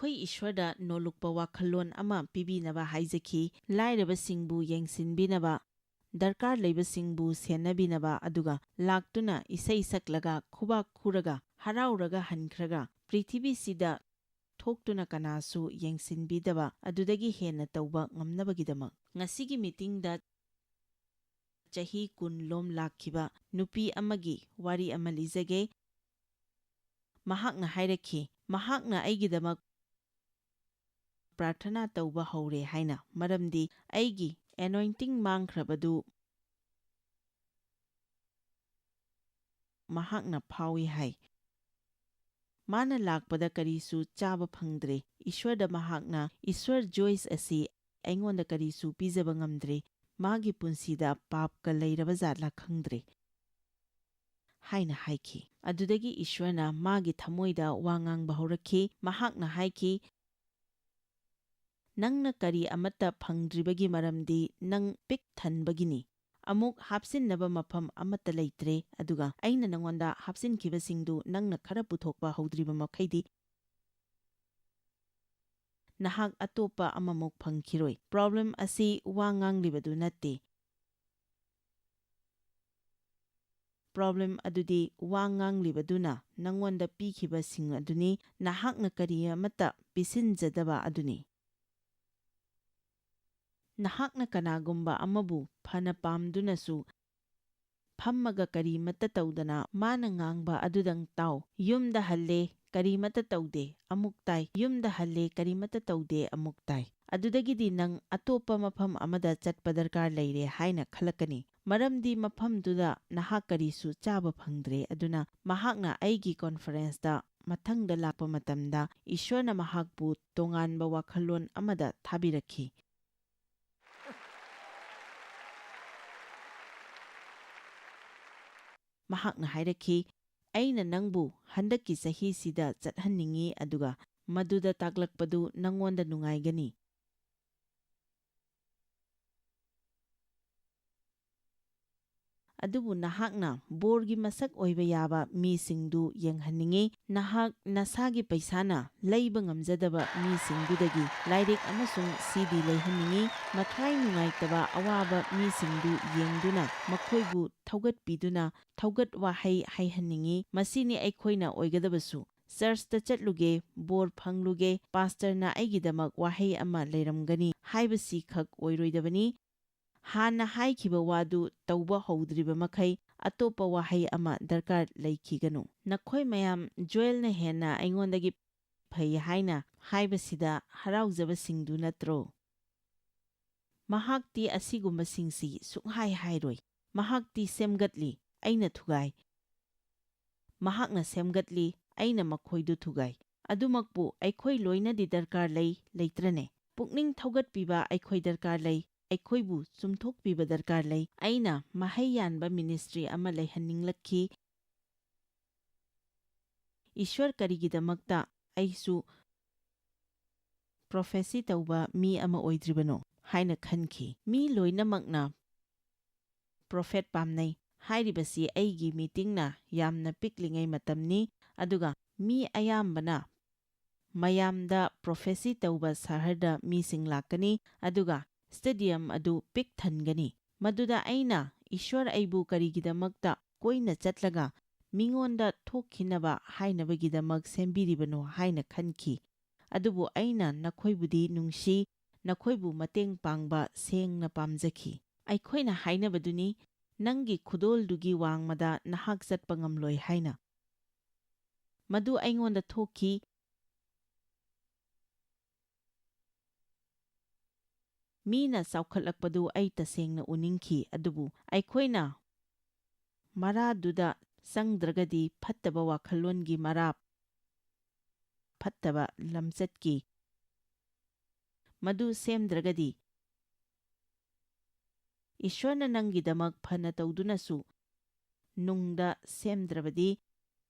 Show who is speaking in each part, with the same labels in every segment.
Speaker 1: ꯑꯩꯈꯣꯏ ꯏꯁ꯭ꯋꯔꯗ ꯅꯣꯂꯨꯛꯄ ꯋꯥꯈꯜꯂꯣꯟ ꯑꯃ ꯄꯤꯕꯤꯅꯕ ꯍꯥꯏꯖꯈꯤ, ꯂꯥꯏꯔꯕꯁꯤꯡꯕꯨ ꯌꯦꯡꯁꯤꯟꯕꯤꯅꯕ, ꯗꯔꯀꯥꯔ ꯂꯩꯕꯁꯤꯡꯕꯨ ꯁꯦꯟꯅꯕꯤꯅꯕ, ꯑꯗꯨꯒ ꯂꯥꯛꯇꯨꯅ ꯏꯁꯩ ꯁꯛꯂꯒ ꯈꯨꯕꯥꯛ ꯈꯨꯔꯒ ꯍꯔꯥꯎꯔꯒ ꯍꯟꯈ꯭ꯔꯒ ꯄ꯭ꯔꯤꯊꯤꯕꯤꯁꯤꯗ ꯊꯣꯛꯇꯨꯅ ꯀꯅꯥꯁꯨ ꯌꯦꯡꯁꯤꯟꯕꯤꯗꯕ ꯑꯗꯨꯗꯒꯤ ꯍꯦꯟꯅ ꯇꯧꯕ ꯉꯝꯅꯕꯒꯤꯗꯃꯛ ꯉꯁꯤꯒꯤ ꯃꯤꯇꯤꯡꯗ ꯆꯍꯤ 10 ꯂꯣꯝ ꯂꯥꯛꯈꯤꯕ ꯅꯨꯄꯤ ꯑꯃꯒꯤ ꯋꯥꯔꯤ ꯑꯃ ꯂꯤꯖꯒꯦ꯫ ꯃꯍꯥꯛꯅ ꯍꯥꯏꯔꯛꯈꯤ, ꯃꯍꯥꯛꯅ ꯑꯩꯒꯤꯗꯃꯛ ꯄ꯭ꯔꯥꯔꯊꯅꯥ ꯇꯧꯕ ꯍꯧꯔꯦ ꯍꯥꯏꯅ, ꯃꯔꯝꯗꯤ ꯑꯩꯒꯤ ꯑꯦꯅꯣꯏꯟꯇꯤꯡ ꯃꯥꯡꯈ꯭ꯔꯕꯗꯨ ꯃꯍꯥꯛꯅ ꯐꯥꯎꯏ ꯍꯥꯏ꯫ ꯃꯥꯅ ꯂꯥꯛꯄꯗ ꯀꯔꯤꯁꯨ ꯆꯥꯕ ꯐꯪꯗ꯭ꯔꯦ꯫ ꯏꯁ꯭ꯋꯔꯗ ꯃꯍꯥꯛꯅ, ꯏꯁ꯭ꯋꯔ ꯖꯣꯏꯁ ꯑꯁꯤ ꯑꯩꯉꯣꯟꯗ ꯀꯔꯤꯁꯨ ꯄꯤꯖꯕ ꯉꯝꯗ꯭ꯔꯦ, ꯃꯥꯒꯤ ꯄꯨꯟꯁꯤꯗ ꯄꯥꯞꯀ ꯂꯩꯔꯕ ꯖꯥꯠꯂꯥ ꯈꯪꯗ꯭ꯔꯦ ꯍꯥꯏꯅ ꯍꯥꯏꯈꯤ꯫ ꯑꯗꯨꯗꯒꯤ ꯏꯁ꯭ꯋꯔꯅ ꯃꯥꯒꯤ ꯊꯃꯣꯏꯗ ꯋꯥ ꯉꯥꯡꯕ ꯍꯧꯔꯛꯈꯤ꯫ ꯃꯍꯥꯛꯅ ꯍꯥꯏꯈꯤ, ꯅꯪꯅ ꯀꯔꯤ ꯑꯃꯠꯇ ꯐꯪꯗ꯭ꯔꯤꯕꯒꯤ ꯃꯔꯝꯗꯤ ꯅꯪ ꯄꯤꯛ ꯊꯟꯕꯒꯤꯅꯤ꯫ ꯑꯃꯨꯛ ꯍꯥꯞꯆꯤꯟꯅꯕ ꯃꯐꯝ ꯑꯃꯠꯇ ꯂꯩꯇ꯭ꯔꯦ, ꯑꯗꯨꯒ ꯑꯩꯅ ꯅꯉꯣꯟꯗ ꯍꯥꯞꯆꯤꯟꯈꯤꯕꯁꯤꯡꯗꯨ ꯅꯪꯅ ꯈꯔ ꯄꯨꯊꯣꯛꯄ ꯍꯧꯗ꯭ꯔꯤꯕ ꯃꯈꯩꯗꯤ ꯅꯍꯥꯛ ꯑꯇꯣꯞꯄ ꯑꯃꯃꯨꯛ ꯐꯪꯈꯤꯔꯣꯏ꯫ ꯄ꯭ꯔꯣꯕ꯭ꯂꯦꯝ ꯑꯁꯤ ꯋꯥ ꯉꯥꯡꯂꯤꯕꯗꯨ ꯅꯠꯇꯦ꯫ ꯄ꯭ꯔꯣꯕ꯭ꯂꯦꯝ ꯑꯗꯨꯗꯤ ꯋꯥ ꯉꯥꯡꯂꯤꯕꯗꯨꯅ ꯅꯪꯉꯣꯟꯗ ꯄꯤꯈꯤꯕꯁꯤꯡ ꯑꯗꯨꯅꯤ, ꯅꯍꯥꯛꯅ ꯀꯔꯤ ꯑꯃꯠꯇ ꯄꯤꯁꯤꯟꯖꯗꯕ ꯑꯗꯨꯅꯤ꯫ ꯅꯍꯥꯛꯅ ꯀꯅꯥꯒꯨꯝꯕ ꯑꯃꯕꯨ ꯐꯅ ꯄꯥꯝꯗꯨꯅꯁꯨ ꯐꯝꯃꯒ ꯀꯔꯤꯃꯠꯇ ꯇꯧꯗꯅ ꯃꯥꯅ ꯉꯥꯡꯕ ꯑꯗꯨꯗꯪ ꯇꯥꯎ, ꯌꯨꯝꯗ ꯍꯜꯂꯦ ꯀꯔꯤꯃꯠꯇ ꯇꯧꯗꯦ, ꯑꯃꯨꯛ ꯇꯥꯏ, ꯌꯨꯝꯗ ꯍꯜꯂꯦ ꯀꯔꯤꯃꯠꯇ ꯇꯧꯗꯦ, ꯑꯃꯨꯛ ꯇꯥꯏ, ꯑꯗꯨꯗꯒꯤꯗꯤ ꯅꯪ ꯑꯇꯣꯞꯄ ꯃꯐꯝ ꯑꯃꯗ ꯆꯠꯄ ꯗꯔꯀꯥꯔ ꯂꯩꯔꯦ ꯍꯥꯏꯅ ꯈꯜꯂꯛꯀꯅꯤ, ꯃꯔꯝꯗꯤ ꯃꯐꯝꯗꯨꯗ ꯅꯍꯥꯛ ꯀꯔꯤꯁꯨ ꯆꯥꯕ ꯐꯪꯗ꯭ꯔꯦ꯫ ꯑꯗꯨꯅ ꯃꯍꯥꯛꯅ ꯑꯩꯒꯤ ꯀꯣꯟꯐꯔꯦꯟꯁꯇ ꯃꯊꯪꯗ ꯂꯥꯛꯄ ꯃꯇꯝꯗ ꯏꯁ꯭ꯋꯔꯅ ꯃꯍꯥꯛꯄꯨ ꯇꯣꯉꯥꯟꯕ ꯋꯥꯈꯜꯂꯣꯟ ꯑꯃꯗ ꯊꯥꯕꯤꯔꯛꯈꯤ꯫ ꯃꯍꯥꯛꯅ ꯍꯥꯏꯔꯛꯈꯤ, ꯑꯩꯅ ꯅꯪꯕꯨ ꯍꯟꯗꯛꯀꯤ ꯆꯍꯤꯁꯤꯗ ꯆꯠꯍꯟꯅꯤꯡꯉꯤ, ꯑꯗꯨꯒ ꯃꯗꯨꯗ ꯇꯥꯛꯂꯛꯄꯗꯨ ꯅꯪꯉꯣꯟꯗ ꯅꯨꯡꯉꯥꯏꯒꯅꯤ꯫ ꯑꯗꯨꯕꯨ ꯅꯍꯥꯛꯅ ꯕꯣꯔꯒꯤ ꯃꯁꯛ ꯑꯣꯏꯕ ꯌꯥꯕ ꯃꯤꯁꯤꯡꯗꯨ ꯌꯦꯡꯍꯟꯅꯤꯡꯉꯤ꯫ ꯅꯍꯥꯛ ꯅꯁꯥꯒꯤ ꯄꯩꯁꯥꯅ ꯂꯩꯕ ꯉꯝꯖꯗꯕ ꯃꯤꯁꯤꯡꯗꯨꯗꯒꯤ ꯂꯥꯏꯔꯤꯛ ꯑꯃꯁꯨꯡ CD ꯂꯩꯍꯟꯅꯤꯡꯉꯤ꯫ ꯃꯊ꯭ꯋꯥꯏ ꯅꯨꯡꯉꯥꯏꯇꯕ ꯑꯋꯥꯕ ꯃꯤꯁꯤꯡꯗꯨ ꯌꯦꯡꯗꯨꯅ ꯃꯈꯣꯏꯕꯨ ꯊꯧꯒꯠꯄꯤꯗꯨꯅ ꯊꯧꯒꯠ ꯋꯥꯍꯩ ꯍꯥꯏꯍꯟꯅꯤꯡꯉꯤ꯫ ꯃꯁꯤꯅꯤ ꯑꯩꯈꯣꯏꯅ ꯑꯣꯏꯒꯗꯕꯁꯨ꯫ ꯆꯔꯆꯇ ꯆꯠꯂꯨꯒꯦ, ꯕꯣꯔ ꯐꯪꯂꯨꯒꯦ, ꯄꯥꯁꯇꯔꯅ ꯑꯩꯒꯤꯗꯃꯛ ꯋꯥꯍꯩ ꯑꯃ ꯂꯩꯔꯝꯒꯅꯤ ꯍꯥꯏꯕꯁꯤ ꯈꯛ ꯑꯣꯏꯔꯣꯏꯗꯕꯅꯤ꯫ ꯍꯥꯟꯅ ꯍꯥꯏꯈꯤꯕ ꯋꯥꯗꯨ ꯇꯧꯕ ꯍꯧꯗ꯭ꯔꯤꯕ ꯃꯈꯩ ꯑꯇꯣꯞꯄ ꯋꯥꯍꯩ ꯑꯃ ꯗꯔꯀꯥꯔ ꯂꯩꯈꯤꯒꯅꯨ꯫ ꯅꯈꯣꯏ ꯃꯌꯥꯝ ꯖꯣꯌꯦꯜꯅ ꯍꯦꯟꯅ ꯑꯩꯉꯣꯟꯗꯒꯤ ꯐꯩ ꯍꯥꯏꯅ ꯍꯥꯏꯕꯁꯤꯗ ꯍꯔꯥꯎꯖꯕꯁꯤꯡꯗꯨ ꯅꯠꯇ꯭ꯔꯣ? ꯃꯍꯥꯛꯇꯤ ꯑꯁꯤꯒꯨꯝꯕꯁꯤꯡꯁꯤ ꯁꯨꯡꯍꯥꯏ ꯍꯥꯏꯔꯣꯏ꯫ ꯃꯍꯥꯛꯇꯤ ꯁꯦꯝꯒꯠꯂꯤ, ꯑꯩꯅ ꯊꯨꯒꯥꯏ꯫ ꯃꯍꯥꯛꯅ ꯁꯦꯝꯒꯠꯂꯤ, ꯑꯩꯅ ꯃꯈꯣꯏꯗꯨ ꯊꯨꯒꯥꯏ꯫ ꯑꯗꯨꯃꯛꯄꯨ ꯑꯩꯈꯣꯏ ꯂꯣꯏꯅꯗꯤ ꯗꯔꯀꯥꯔ ꯂꯩ, ꯂꯩꯇ꯭ꯔꯅꯦ? ꯄꯨꯛꯅꯤꯡ ꯊꯧꯒꯠꯄꯤꯕ ꯑꯩꯈꯣꯏ ꯗꯔꯀꯥꯔ ꯂꯩ, ꯑꯩꯈꯣꯏꯕꯨ ꯆꯨꯝꯊꯣꯛꯄꯤꯕ ꯗꯔꯀꯥꯔ ꯂꯩ꯫ ꯑꯩꯅ ꯃꯍꯩ ꯌꯥꯟꯕ ꯃꯤꯅꯤꯁꯇ꯭ꯔꯤ ꯑꯃ ꯂꯩꯍꯟꯅꯤꯡꯂꯛꯈꯤ꯫ ꯏꯁ꯭ꯋꯔ ꯀꯔꯤꯒꯤꯗꯃꯛꯇ ꯑꯩꯁꯨ ꯄ꯭ꯔꯣꯐꯦꯁꯤ ꯇꯧꯕ ꯃꯤ ꯑꯃ ꯑꯣꯏꯗ꯭ꯔꯤꯕꯅꯣ ꯍꯥꯏꯅ ꯈꯟꯈꯤ꯫ ꯃꯤ ꯂꯣꯏꯅꯃꯛꯅ ꯄ꯭ꯔꯣꯐꯦꯠ ꯄꯥꯝꯅꯩ ꯍꯥꯏꯔꯤꯕꯁꯤ ꯑꯩꯒꯤ ꯃꯤꯇꯤꯡꯅ ꯌꯥꯝꯅ ꯄꯤꯛꯂꯤꯉꯩ ꯃꯇꯝꯅꯤ, ꯑꯗꯨꯒ ꯃꯤ ꯑꯌꯥꯝꯕꯅ ꯃꯌꯥꯝꯗ ꯄ꯭ꯔꯣꯐꯦꯁꯤ ꯇꯧꯕ ꯁꯍꯔꯗ ꯃꯤꯁꯤꯡ ꯂꯥꯛꯀꯅꯤ, ꯑꯗꯨꯒ ꯁ꯭ꯇꯦꯗꯤꯌꯝ ꯑꯗꯨ ꯄꯤꯛ ꯊꯟꯒꯅꯤ꯫ ꯃꯗꯨꯗ ꯑꯩꯅ ꯏꯁ꯭ꯋꯔ ꯑꯩꯕꯨ ꯀꯔꯤꯒꯤꯗꯃꯛꯇ ꯀꯣꯏꯅ ꯆꯠꯂꯒ ꯃꯤꯉꯣꯟꯗ ꯊꯣꯛꯈꯤꯅꯕ ꯍꯥꯏꯅꯕꯒꯤꯗꯃꯛ ꯁꯦꯝꯕꯤꯔꯤꯕꯅꯣ ꯍꯥꯏꯅ ꯈꯟꯈꯤ꯫ ꯑꯗꯨꯕꯨ ꯑꯩꯅ ꯅꯈꯣꯏꯕꯨꯗꯤ ꯅꯨꯡꯁꯤ, ꯅꯈꯣꯏꯕꯨ ꯃꯇꯦꯡ ꯄꯥꯡꯕ ꯁꯦꯡꯅ ꯄꯥꯝꯖꯈꯤ꯫ ꯑꯩꯈꯣꯏꯅ ꯍꯥꯏꯅꯕꯗꯨꯅꯤ, ꯅꯪꯒꯤ ꯈꯨꯗꯣꯜꯗꯨꯒꯤ ꯋꯥꯡꯃꯗ ꯅꯍꯥꯛ ꯆꯠꯄ ꯉꯝꯂꯣꯏ ꯍꯥꯏꯅ꯫ ꯃꯗꯨ ꯑꯩꯉꯣꯟꯗ ꯊꯣꯛꯈꯤ꯫ ꯃꯤꯅ ꯆꯥꯎꯈꯠꯂꯛꯄꯗꯨ ꯑꯩ ꯇꯁꯦꯡꯅ ꯎꯅꯤꯡꯈꯤ, ꯑꯗꯨꯕꯨ ꯑꯩꯈꯣꯏꯅ ꯃꯔꯥꯗꯨꯗ ꯆꯪꯗ꯭ꯔꯒꯗꯤ, ꯐꯠꯇꯕ ꯋꯥꯈꯜꯂꯣꯟꯒꯤ ꯃꯔꯥ, ꯐꯠꯇꯕ ꯂꯝꯆꯠꯀꯤ ꯃꯗꯨ ꯁꯦꯝꯗ꯭ꯔꯒꯗꯤ, ꯏꯁ꯭ꯋꯔꯅ ꯅꯪꯒꯤꯗꯃꯛ ꯐꯅ ꯇꯧꯗꯨꯅꯁꯨ ꯅꯨꯡꯗ ꯁꯦꯝꯗ꯭ꯔꯕꯗꯤ,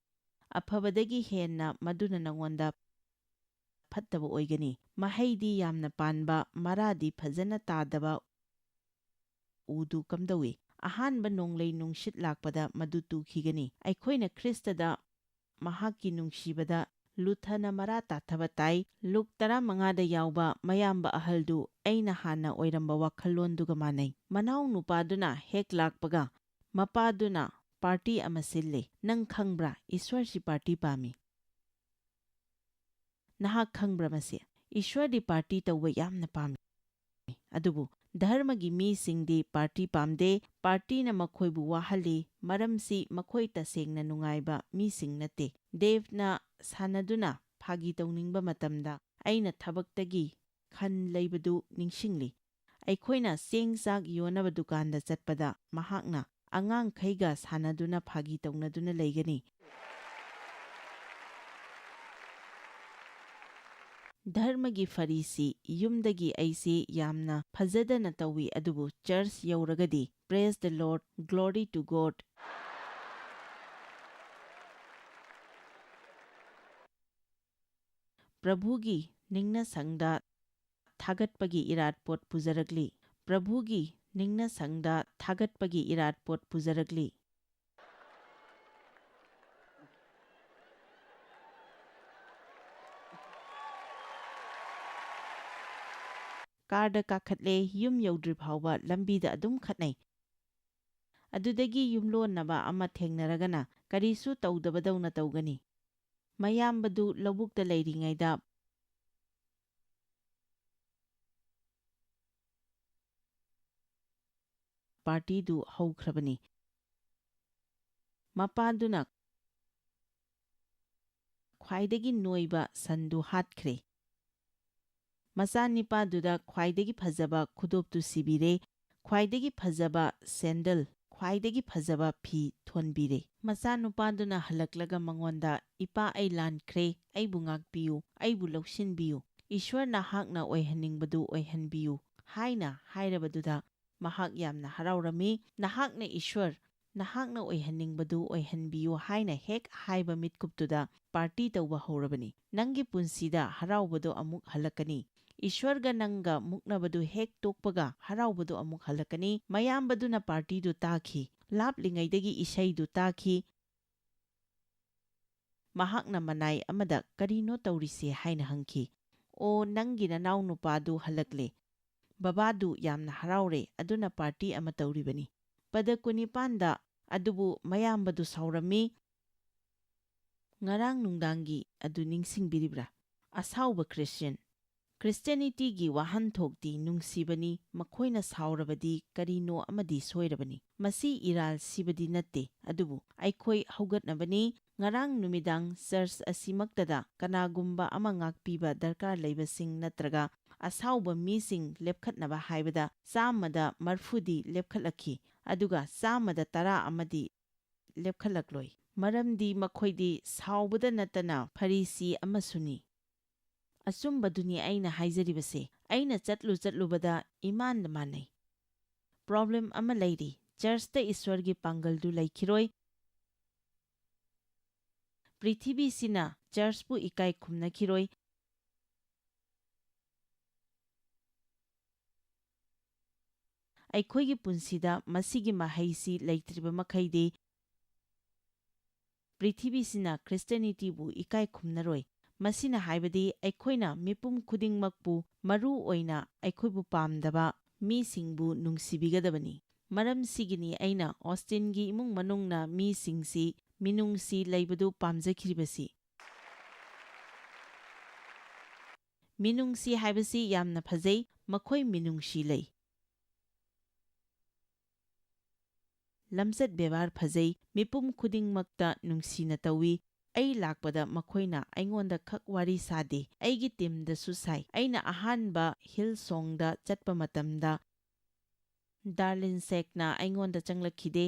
Speaker 1: ꯑꯐꯕꯗꯒꯤ ꯍꯦꯟꯅ ꯃꯗꯨꯅ ꯅꯉꯣꯟꯗ ꯐꯠꯇꯕ ꯑꯣꯏꯒꯅꯤ꯫ ꯃꯍꯩꯗꯤ ꯌꯥꯝꯅ ꯄꯥꯟꯕ, ꯃꯔꯥꯗꯤ ꯐꯖꯅ ꯇꯥꯗꯕ ꯎꯗꯨ ꯀꯝꯗꯧꯏ? ꯑꯍꯥꯟꯕ ꯅꯣꯡꯂꯩ ꯅꯨꯡꯁꯤꯠ ꯂꯥꯛꯄꯗ ꯃꯗꯨ ꯇꯨꯈꯤꯒꯅꯤ꯫ ꯑꯩꯈꯣꯏꯅ ꯈ꯭ꯔꯤꯁꯇꯗ ꯃꯍꯥꯛꯀꯤ ꯅꯨꯡꯁꯤꯕꯗ ꯂꯨꯊꯅ ꯃꯔꯥ ꯇꯥꯊꯕ ꯇꯥꯏ, ꯂꯨꯛ 15ꯗ ꯌꯥꯎꯕ ꯃꯌꯥꯝꯕ ꯑꯍꯜꯗꯨ ꯑꯩꯅ ꯍꯥꯟꯅ ꯑꯣꯏꯔꯝꯕ ꯋꯥꯈꯜꯂꯣꯟꯗꯨꯒ ꯃꯥꯟꯅꯩ꯫ ꯃꯅꯥꯎ ꯅꯨꯄꯥꯗꯨꯅ ꯍꯦꯛ ꯂꯥꯛꯄꯒ ꯃꯄꯥꯗꯨꯅ ꯄꯥꯔꯇꯤ ꯑꯃ ꯁꯤꯜꯂꯦ꯫ ꯅꯪ ꯈꯪꯕ꯭ꯔꯥ ꯏꯁ꯭ꯋꯔꯁꯤ ꯄꯥꯔꯇꯤ ꯄꯥꯝꯃꯤ꯫ ꯅꯍꯥꯛ ꯈꯪꯕ꯭ꯔꯥ ꯃꯁꯤ? ꯏꯁ꯭ꯋꯔꯗꯤ ꯄꯥꯔꯇꯤ ꯇꯧꯕ ꯌꯥꯝꯅ ꯄꯥꯝꯃꯤ꯫ ꯑꯗꯨꯕꯨ ꯙꯔꯃꯒꯤ ꯃꯤꯁꯤꯡꯗꯤ ꯄꯥꯔꯇꯤ ꯄꯥꯝꯗꯦ꯫ ꯄꯥꯔꯇꯤꯅ ꯃꯈꯣꯏꯕꯨ ꯋꯥꯍꯜꯂꯤ, ꯃꯔꯝꯁꯤ ꯃꯈꯣꯏ ꯇꯁꯦꯡꯅ ꯅꯨꯡꯉꯥꯏꯕ ꯃꯤꯁꯤꯡ ꯅꯠꯇꯦ꯫ ꯗꯦꯕꯅ ꯁꯥꯟꯅꯗꯨꯅ ꯐꯥꯒꯤ ꯇꯧꯅꯤꯡꯕ ꯃꯇꯝꯗ ꯑꯩꯅ ꯊꯕꯛꯇꯒꯤ ꯈꯟ ꯂꯩꯕꯗꯨ ꯅꯤꯡꯁꯤꯡꯂꯤ꯫ ꯑꯩꯈꯣꯏꯅ ꯆꯦꯡ ꯆꯥꯛ ꯌꯣꯟꯅꯕ ꯗꯨꯀꯥꯟꯗ ꯆꯠꯄꯗ ꯃꯍꯥꯛꯅ ꯑꯉꯥꯡꯈꯩꯒ ꯁꯥꯟꯅꯗꯨꯅ ꯐꯥꯒꯤ ꯇꯧꯅꯗꯨꯅ ꯂꯩꯒꯅꯤ꯫ ꯙꯔꯃꯒꯤ ꯐꯔꯤꯁꯤ ꯌꯨꯝꯗꯒꯤ ꯑꯩꯁꯤ ꯌꯥꯝꯅ ꯐꯖꯗꯅ ꯇꯧꯏ, ꯑꯗꯨꯕꯨ ꯆꯔꯆ ꯌꯧꯔꯒꯗꯤ ꯄ꯭ꯔꯦꯖ ꯗ ꯂꯣꯔꯗ, ꯒ꯭ꯂꯣꯔꯤ ꯇꯨ ꯒꯣꯗ, ꯄ꯭ꯔꯚꯨꯒꯤ ꯅꯤꯡꯅꯁꯪꯗ ꯊꯥꯒꯠꯄꯒꯤ ꯏꯔꯥꯠꯄꯣꯠ ꯄꯨꯖꯔꯛꯂꯤ꯫ ꯄ꯭ꯔꯚꯨꯒꯤ ꯅꯤꯡꯅꯁꯪꯗ ꯊꯥꯒꯠꯄꯒꯤ ꯏꯔꯥꯠꯄꯣꯠ ꯄꯨꯖꯔꯛꯂꯤ꯫ ꯀꯥꯔꯗ ꯀꯥꯈꯠꯂꯦ, ꯌꯨꯝ ꯌꯧꯗ꯭ꯔꯤ ꯐꯥꯎꯕ ꯂꯝꯕꯤꯗ ꯑꯗꯨꯝ ꯈꯠꯅꯩ꯫ ꯑꯗꯨꯗꯒꯤ ꯌꯨꯝꯂꯣꯟꯅꯕ ꯑꯃ ꯊꯦꯡꯅꯔꯒꯅ ꯀꯔꯤꯁꯨ ꯇꯧꯗꯕꯗꯧꯅ ꯇꯧꯒꯅꯤ꯫ ꯃꯌꯥꯝꯕꯗꯨ ꯂꯧꯕꯨꯛꯇ ꯂꯩꯔꯤꯉꯩꯗ ꯄꯥꯔꯇꯤꯗꯨ ꯍꯧꯈ꯭ꯔꯕꯅꯤ꯫ ꯃꯄꯥꯗꯨꯅ ꯈ꯭ꯋꯥꯏꯗꯒꯤ ꯅꯣꯏꯕ ꯁꯟꯗꯨ ꯍꯥꯠꯈ꯭ꯔꯦ꯫ ꯃꯆꯥꯅꯤꯄꯥꯗꯨꯗ ꯈ꯭ꯋꯥꯏꯗꯒꯤ ꯐꯖꯕ ꯈꯨꯗꯣꯞꯇꯨ ꯁꯤꯕꯤꯔꯦ, ꯈ꯭ꯋꯥꯏꯗꯒꯤ ꯐꯖꯕ ꯁꯦꯟꯗꯜ, ꯈ꯭ꯋꯥꯏꯗꯒꯤ ꯐꯖꯕ ꯐꯤ ꯊꯣꯟꯕꯤꯔꯦ꯫ ꯃꯆꯥꯅꯨꯄꯥꯗꯨꯅ ꯍꯜꯂꯛꯂꯒ ꯃꯉꯣꯟꯗ, ꯏꯄꯥ ꯑꯩ ꯂꯥꯟꯈ꯭ꯔꯦ, ꯑꯩꯕꯨ ꯉꯥꯛꯄꯤꯌꯨ, ꯑꯩꯕꯨ ꯂꯧꯁꯤꯟꯕꯤꯌꯨ, ꯏꯁ꯭ꯋꯔ ꯅꯍꯥꯛꯅ ꯑꯣꯏꯍꯟꯅꯤꯡꯕꯗꯨ ꯑꯣꯏꯍꯟꯕꯤꯌꯨ ꯍꯥꯏꯅ ꯍꯥꯏꯔꯕꯗꯨꯗ ꯃꯍꯥꯛ ꯌꯥꯝꯅ ꯍꯔꯥꯎꯔꯝꯃꯤ꯫ ꯅꯍꯥꯛꯅ ꯏꯁ꯭ꯋꯔ, ꯅꯍꯥꯛꯅ ꯑꯣꯏꯍꯟꯅꯤꯡꯕꯗꯨ ꯑꯣꯏꯍꯟꯕꯤꯌꯨ ꯍꯥꯏꯅ ꯍꯦꯛ ꯍꯥꯏꯕ ꯃꯤꯠꯀꯨꯞꯇꯨꯗ ꯄꯥꯔꯇꯤ ꯇꯧꯕ ꯍꯧꯔꯕꯅꯤ꯫ ꯅꯪꯒꯤ ꯄꯨꯟꯁꯤꯗ ꯍꯔꯥꯎꯕꯗꯨ ꯑꯃꯨꯛ ꯍꯜꯂꯛꯀꯅꯤ꯫ ꯏꯁ꯭ꯋꯔꯒ ꯅꯪꯒ ꯃꯨꯛꯅꯕꯗꯨ ꯍꯦꯛ ꯇꯣꯛꯄꯒ ꯍꯔꯥꯎꯕꯗꯨ ꯑꯃꯨꯛ ꯍꯜꯂꯛꯀꯅꯤ꯫ ꯃꯌꯥꯝꯕꯗꯨꯅ ꯄꯥꯔꯇꯤꯗꯨ ꯇꯥꯈꯤ, ꯂꯥꯞꯂꯤꯉꯩꯗꯒꯤ ꯏꯁꯩꯗꯨ ꯇꯥꯈꯤ꯫ ꯃꯍꯥꯛꯅ ꯃꯅꯥꯏ ꯑꯃꯗ ꯀꯔꯤꯅꯣ ꯇꯧꯔꯤꯁꯦ ꯍꯥꯏꯅ ꯍꯪꯈꯤ꯫ ꯑꯣ, ꯅꯪꯒꯤ ꯅꯅꯥꯎ ꯅꯨꯄꯥꯗꯨ ꯍꯜꯂꯛꯂꯦ꯫ ꯕꯕꯥꯗꯨ ꯌꯥꯝꯅ ꯍꯔꯥꯎꯔꯦ, ꯑꯗꯨꯅ ꯄꯥꯔꯇꯤ ꯑꯃ ꯇꯧꯔꯤꯕꯅꯤ꯫ ꯄꯗ 19ꯗ ꯑꯗꯨꯕꯨ ꯃꯌꯥꯝꯕꯗꯨ ꯁꯥꯎꯔꯝꯃꯤ꯫ ꯉꯔꯥꯡ ꯅꯨꯡꯗꯥꯡꯒꯤ ꯑꯗꯨ ꯅꯤꯡꯁꯤꯡꯕꯤꯔꯤꯕ꯭ꯔꯥ? ꯑꯁꯥꯎꯕ ꯈ꯭ꯔꯤꯁꯇ꯭ꯌꯟ꯫ ꯈ꯭ꯔꯤꯁꯇ꯭ꯌꯥꯅꯤꯇꯤꯒꯤ ꯋꯥꯍꯟꯊꯣꯛꯇꯤ ꯅꯨꯡꯁꯤꯕꯅꯤ, ꯃꯈꯣꯏꯅ ꯁꯥꯎꯔꯕꯗꯤ ꯀꯔꯤꯅꯣ ꯑꯃꯗꯤ ꯁꯣꯏꯔꯕꯅꯤ꯫ ꯃꯁꯤ ꯏꯔꯥꯜ ꯁꯤꯕꯗꯤ ꯅꯠꯇꯦ, ꯑꯗꯨꯕꯨ ꯑꯩꯈꯣꯏ ꯍꯧꯒꯠꯅꯕꯅꯤ꯫ ꯉꯔꯥꯡ ꯅꯨꯃꯤꯗꯥꯡ ꯆꯔꯆ ꯑꯁꯤꯃꯛꯇꯗ ꯀꯅꯥꯒꯨꯝꯕ ꯑꯃ ꯉꯥꯛꯄꯤꯕ ꯗꯔꯀꯥꯔ ꯂꯩꯕꯁꯤꯡ ꯅꯠꯇ꯭ꯔꯒ ꯑꯁꯥꯎꯕ ꯃꯤꯁꯤꯡ ꯂꯦꯞꯈꯠꯅꯕ ꯍꯥꯏꯕꯗ 100ꯗꯤ ꯂꯦꯞꯈꯠꯂꯛꯈꯤ, ꯑꯗꯨꯒ 110 ꯑꯃꯗꯤ ꯂꯦꯞꯈꯠꯂꯛꯂꯣꯏ, ꯃꯔꯝꯗꯤ ꯃꯈꯣꯏꯗꯤ ꯁꯥꯎꯕꯗ ꯅꯠꯇꯅ ꯐꯔꯤꯁꯤ ꯑꯃꯁꯨꯅꯤ꯫ ꯑꯆꯨꯝꯕꯗꯨꯅꯤ ꯑꯩꯅ ꯍꯥꯏꯖꯔꯤꯕꯁꯦ꯫ ꯑꯩꯅ ꯆꯠꯂꯨꯕꯗ ꯏꯃꯥꯟꯗ ꯃꯥꯟꯅꯩ꯫ ꯄ꯭ꯔꯣꯕ꯭ꯂꯦꯝ ꯑꯃ ꯂꯩꯔꯤ꯫ ꯆꯔꯆꯇ ꯏꯁ꯭ꯋꯔꯒꯤ ꯄꯥꯡꯒꯜꯗꯨ ꯂꯩꯈꯤꯔꯣꯏ꯫ ꯄ꯭ꯔꯤꯊꯤꯕꯤꯁꯤꯅ ꯆꯔꯆꯄꯨ ꯏꯀꯥꯏ ꯈꯨꯝꯅꯈꯤꯔꯣꯏ꯫ ꯑꯩꯈꯣꯏꯒꯤ ꯄꯨꯟꯁꯤꯗ ꯃꯁꯤꯒꯤ ꯃꯍꯩꯁꯤ ꯂꯩꯇ꯭ꯔꯤꯕ ꯃꯈꯩꯗꯤ ꯄ꯭ꯔꯤꯊꯤꯕꯤꯁꯤꯅ ꯈ꯭ꯔꯤꯁꯇ꯭ꯌꯥꯅꯤꯇꯤꯕꯨ ꯏꯀꯥꯏ ꯈꯨꯝꯅꯔꯣꯏ꯫ ꯃꯁꯤꯅ ꯍꯥꯏꯕꯗꯤ ꯑꯩꯈꯣꯏꯅ ꯃꯤꯄꯨꯝ ꯈꯨꯗꯤꯡꯃꯛꯄꯨ, ꯃꯔꯨ ꯑꯣꯏꯅ ꯑꯩꯈꯣꯏꯕꯨ ꯄꯥꯝꯗꯕ ꯃꯤꯁꯤꯡꯕꯨ ꯅꯨꯡꯁꯤꯕꯤꯒꯗꯕꯅꯤ꯫ ꯃꯔꯝꯁꯤꯒꯤꯅꯤ ꯑꯩꯅ ꯑꯣꯁꯇꯤꯟꯒꯤ ꯏꯃꯨꯡ ꯃꯅꯨꯡꯅ ꯃꯤꯁꯤꯡꯁꯤ ꯃꯤꯅꯨꯡꯁꯤ ꯂꯩꯕꯗꯨ ꯄꯥꯝꯖꯈꯤꯕꯁꯤ꯫ ꯃꯤꯅꯨꯡꯁꯤ ꯍꯥꯏꯕꯁꯤ ꯌꯥꯝꯅ ꯐꯖꯩ, ꯃꯈꯣꯏ ꯃꯤꯅꯨꯡꯁꯤ ꯂꯩ, ꯂꯝꯆꯠ ꯕꯦꯕꯥꯔ ꯐꯖꯩ, ꯃꯤꯄꯨꯝ ꯈꯨꯗꯤꯡꯃꯛꯇ ꯅꯨꯡꯁꯤꯅ ꯇꯧꯏ꯫ ꯑꯩ ꯂꯥꯛꯄꯗ ꯃꯈꯣꯏꯅ ꯑꯩꯉꯣꯟꯗ ꯈꯛ ꯋꯥꯔꯤ ꯁꯥꯗꯦ, ꯑꯩꯒꯤ ꯇꯤꯝꯗꯁꯨ ꯁꯥꯏ꯫ ꯑꯩꯅ ꯑꯍꯥꯟꯕ ꯍꯤꯜꯁꯣꯡꯗ ꯆꯠꯄ ꯃꯇꯝꯗ ꯗꯥꯔꯂꯤꯟ ꯁꯦꯛꯅ ꯑꯩꯉꯣꯟꯗ ꯆꯪꯂꯛꯈꯤꯗꯦ,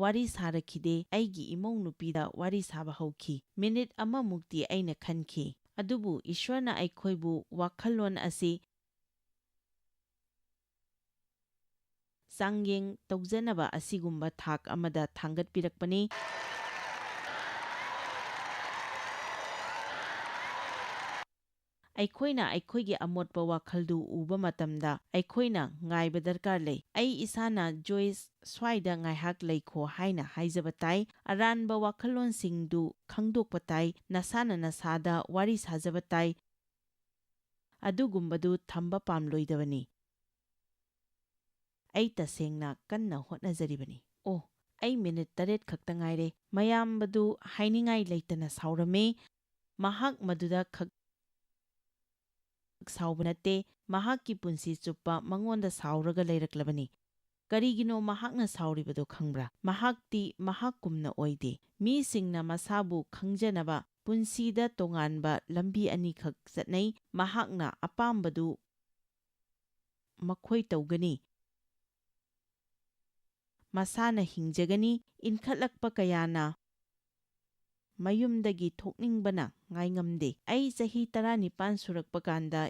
Speaker 1: ꯋꯥꯔꯤ ꯁꯥꯔꯛꯈꯤꯗꯦ꯫ ꯑꯩꯒꯤ ꯏꯃꯧ ꯅꯨꯄꯤꯗ ꯋꯥꯔꯤ ꯁꯥꯕ ꯍꯧꯈꯤ꯫ ꯃꯤꯅꯤꯠ ꯑꯃꯃꯨꯛꯇꯤ ꯑꯩꯅ ꯈꯟꯈꯤ, ꯑꯗꯨꯕꯨ ꯏꯁ꯭ꯋꯔꯅ ꯑꯩꯈꯣꯏꯕꯨ ꯋꯥꯈꯜꯂꯣꯟ ꯑꯁꯤ ꯆꯥꯡꯌꯦꯡ ꯇꯧꯖꯅꯕ ꯑꯁꯤꯒꯨꯝꯕ ꯊꯥꯛ ꯑꯃꯗ ꯊꯥꯡꯒꯠꯄꯤꯔꯛꯄꯅꯤ꯫ ꯑꯩꯈꯣꯏꯅ ꯑꯩꯈꯣꯏꯒꯤ ꯑꯃꯣꯠꯄ ꯋꯥꯈꯜꯗꯨ ꯎꯕ ꯃꯇꯝꯗ ꯑꯩꯈꯣꯏꯅ ꯉꯥꯏꯕ ꯗꯔꯀꯥꯔ ꯂꯩ꯫ ꯑꯩ ꯏꯁꯥꯅ ꯖꯣꯏꯁ ꯁ꯭ꯋꯥꯏꯗ ꯉꯥꯏꯍꯥꯛ ꯂꯩꯈꯣ ꯍꯥꯏꯅ ꯍꯥꯏꯖꯕ ꯇꯥꯏ꯫ ꯑꯔꯥꯟꯕ ꯋꯥꯈꯜꯂꯣꯟꯁꯤꯡꯗꯨ ꯈꯪꯗꯣꯛꯄ ꯇꯥꯏ꯫ ꯅꯁꯥꯅ ꯅꯁꯥꯗ ꯋꯥꯔꯤ ꯁꯥꯖꯕ ꯇꯥꯏ꯫ ꯑꯗꯨꯒꯨꯝꯕꯗꯨ ꯊꯝꯕ ꯄꯥꯝꯂꯣꯏꯗꯕꯅꯤ꯫ ꯑꯩ ꯇꯁꯦꯡꯅ ꯀꯟꯅ ꯍꯣꯠꯅꯖꯔꯤꯕꯅꯤ꯫ ꯑꯣ, ꯑꯩ ꯃꯤꯅꯤꯠ 8 ꯈꯛꯇ ꯉꯥꯏꯔꯦ꯫ ꯃꯌꯥꯝꯕꯗꯨ ꯍꯥꯏꯅꯤꯡꯉꯥꯏ ꯂꯩꯇꯅ ꯁꯥꯎꯔꯝꯃꯤ꯫ ꯃꯍꯥꯛ ꯃꯗꯨꯗ ꯈꯛ ꯁꯥꯎꯕ ꯅꯠꯇꯦ, ꯃꯍꯥꯛꯀꯤ ꯄꯨꯟꯁꯤ ꯆꯨꯞꯄ ꯃꯉꯣꯟꯗ ꯁꯥꯎꯔꯒ ꯂꯩꯔꯛꯂꯕꯅꯤ꯫ ꯀꯔꯤꯒꯤꯅꯣ ꯃꯍꯥꯛꯅ ꯁꯥꯎꯔꯤꯕꯗꯣ ꯈꯪꯕ꯭ꯔꯥ? ꯃꯍꯥꯛꯇꯤ ꯃꯍꯥꯛꯀꯨꯝꯅ ꯑꯣꯏꯗꯦ꯫ ꯃꯤꯁꯤꯡꯅ ꯃꯁꯥꯕꯨ ꯈꯪꯖꯅꯕ ꯄꯨꯟꯁꯤꯗ ꯇꯣꯉꯥꯟꯕ ꯂꯝꯕꯤ ꯑꯅꯤꯈꯛ ꯆꯠꯅꯩ꯫ ꯃꯍꯥꯛꯅ ꯑꯄꯥꯝꯕꯗꯨ ꯃꯈꯣꯏ ꯇꯧꯒꯅꯤ, ꯃꯁꯥꯅ ꯍꯤꯡꯖꯒꯅꯤ꯫ ꯏꯟꯈꯠꯂꯛꯄ ꯀꯌꯥꯅ ꯃꯌꯨꯝꯗꯒꯤ ꯊꯣꯛꯅꯤꯡꯕꯅ ꯉꯥꯏꯉꯝꯗꯦ꯫ ꯑꯩ ꯆꯍꯤ 19 ꯁꯨꯔꯛꯄ ꯀꯥꯟꯗ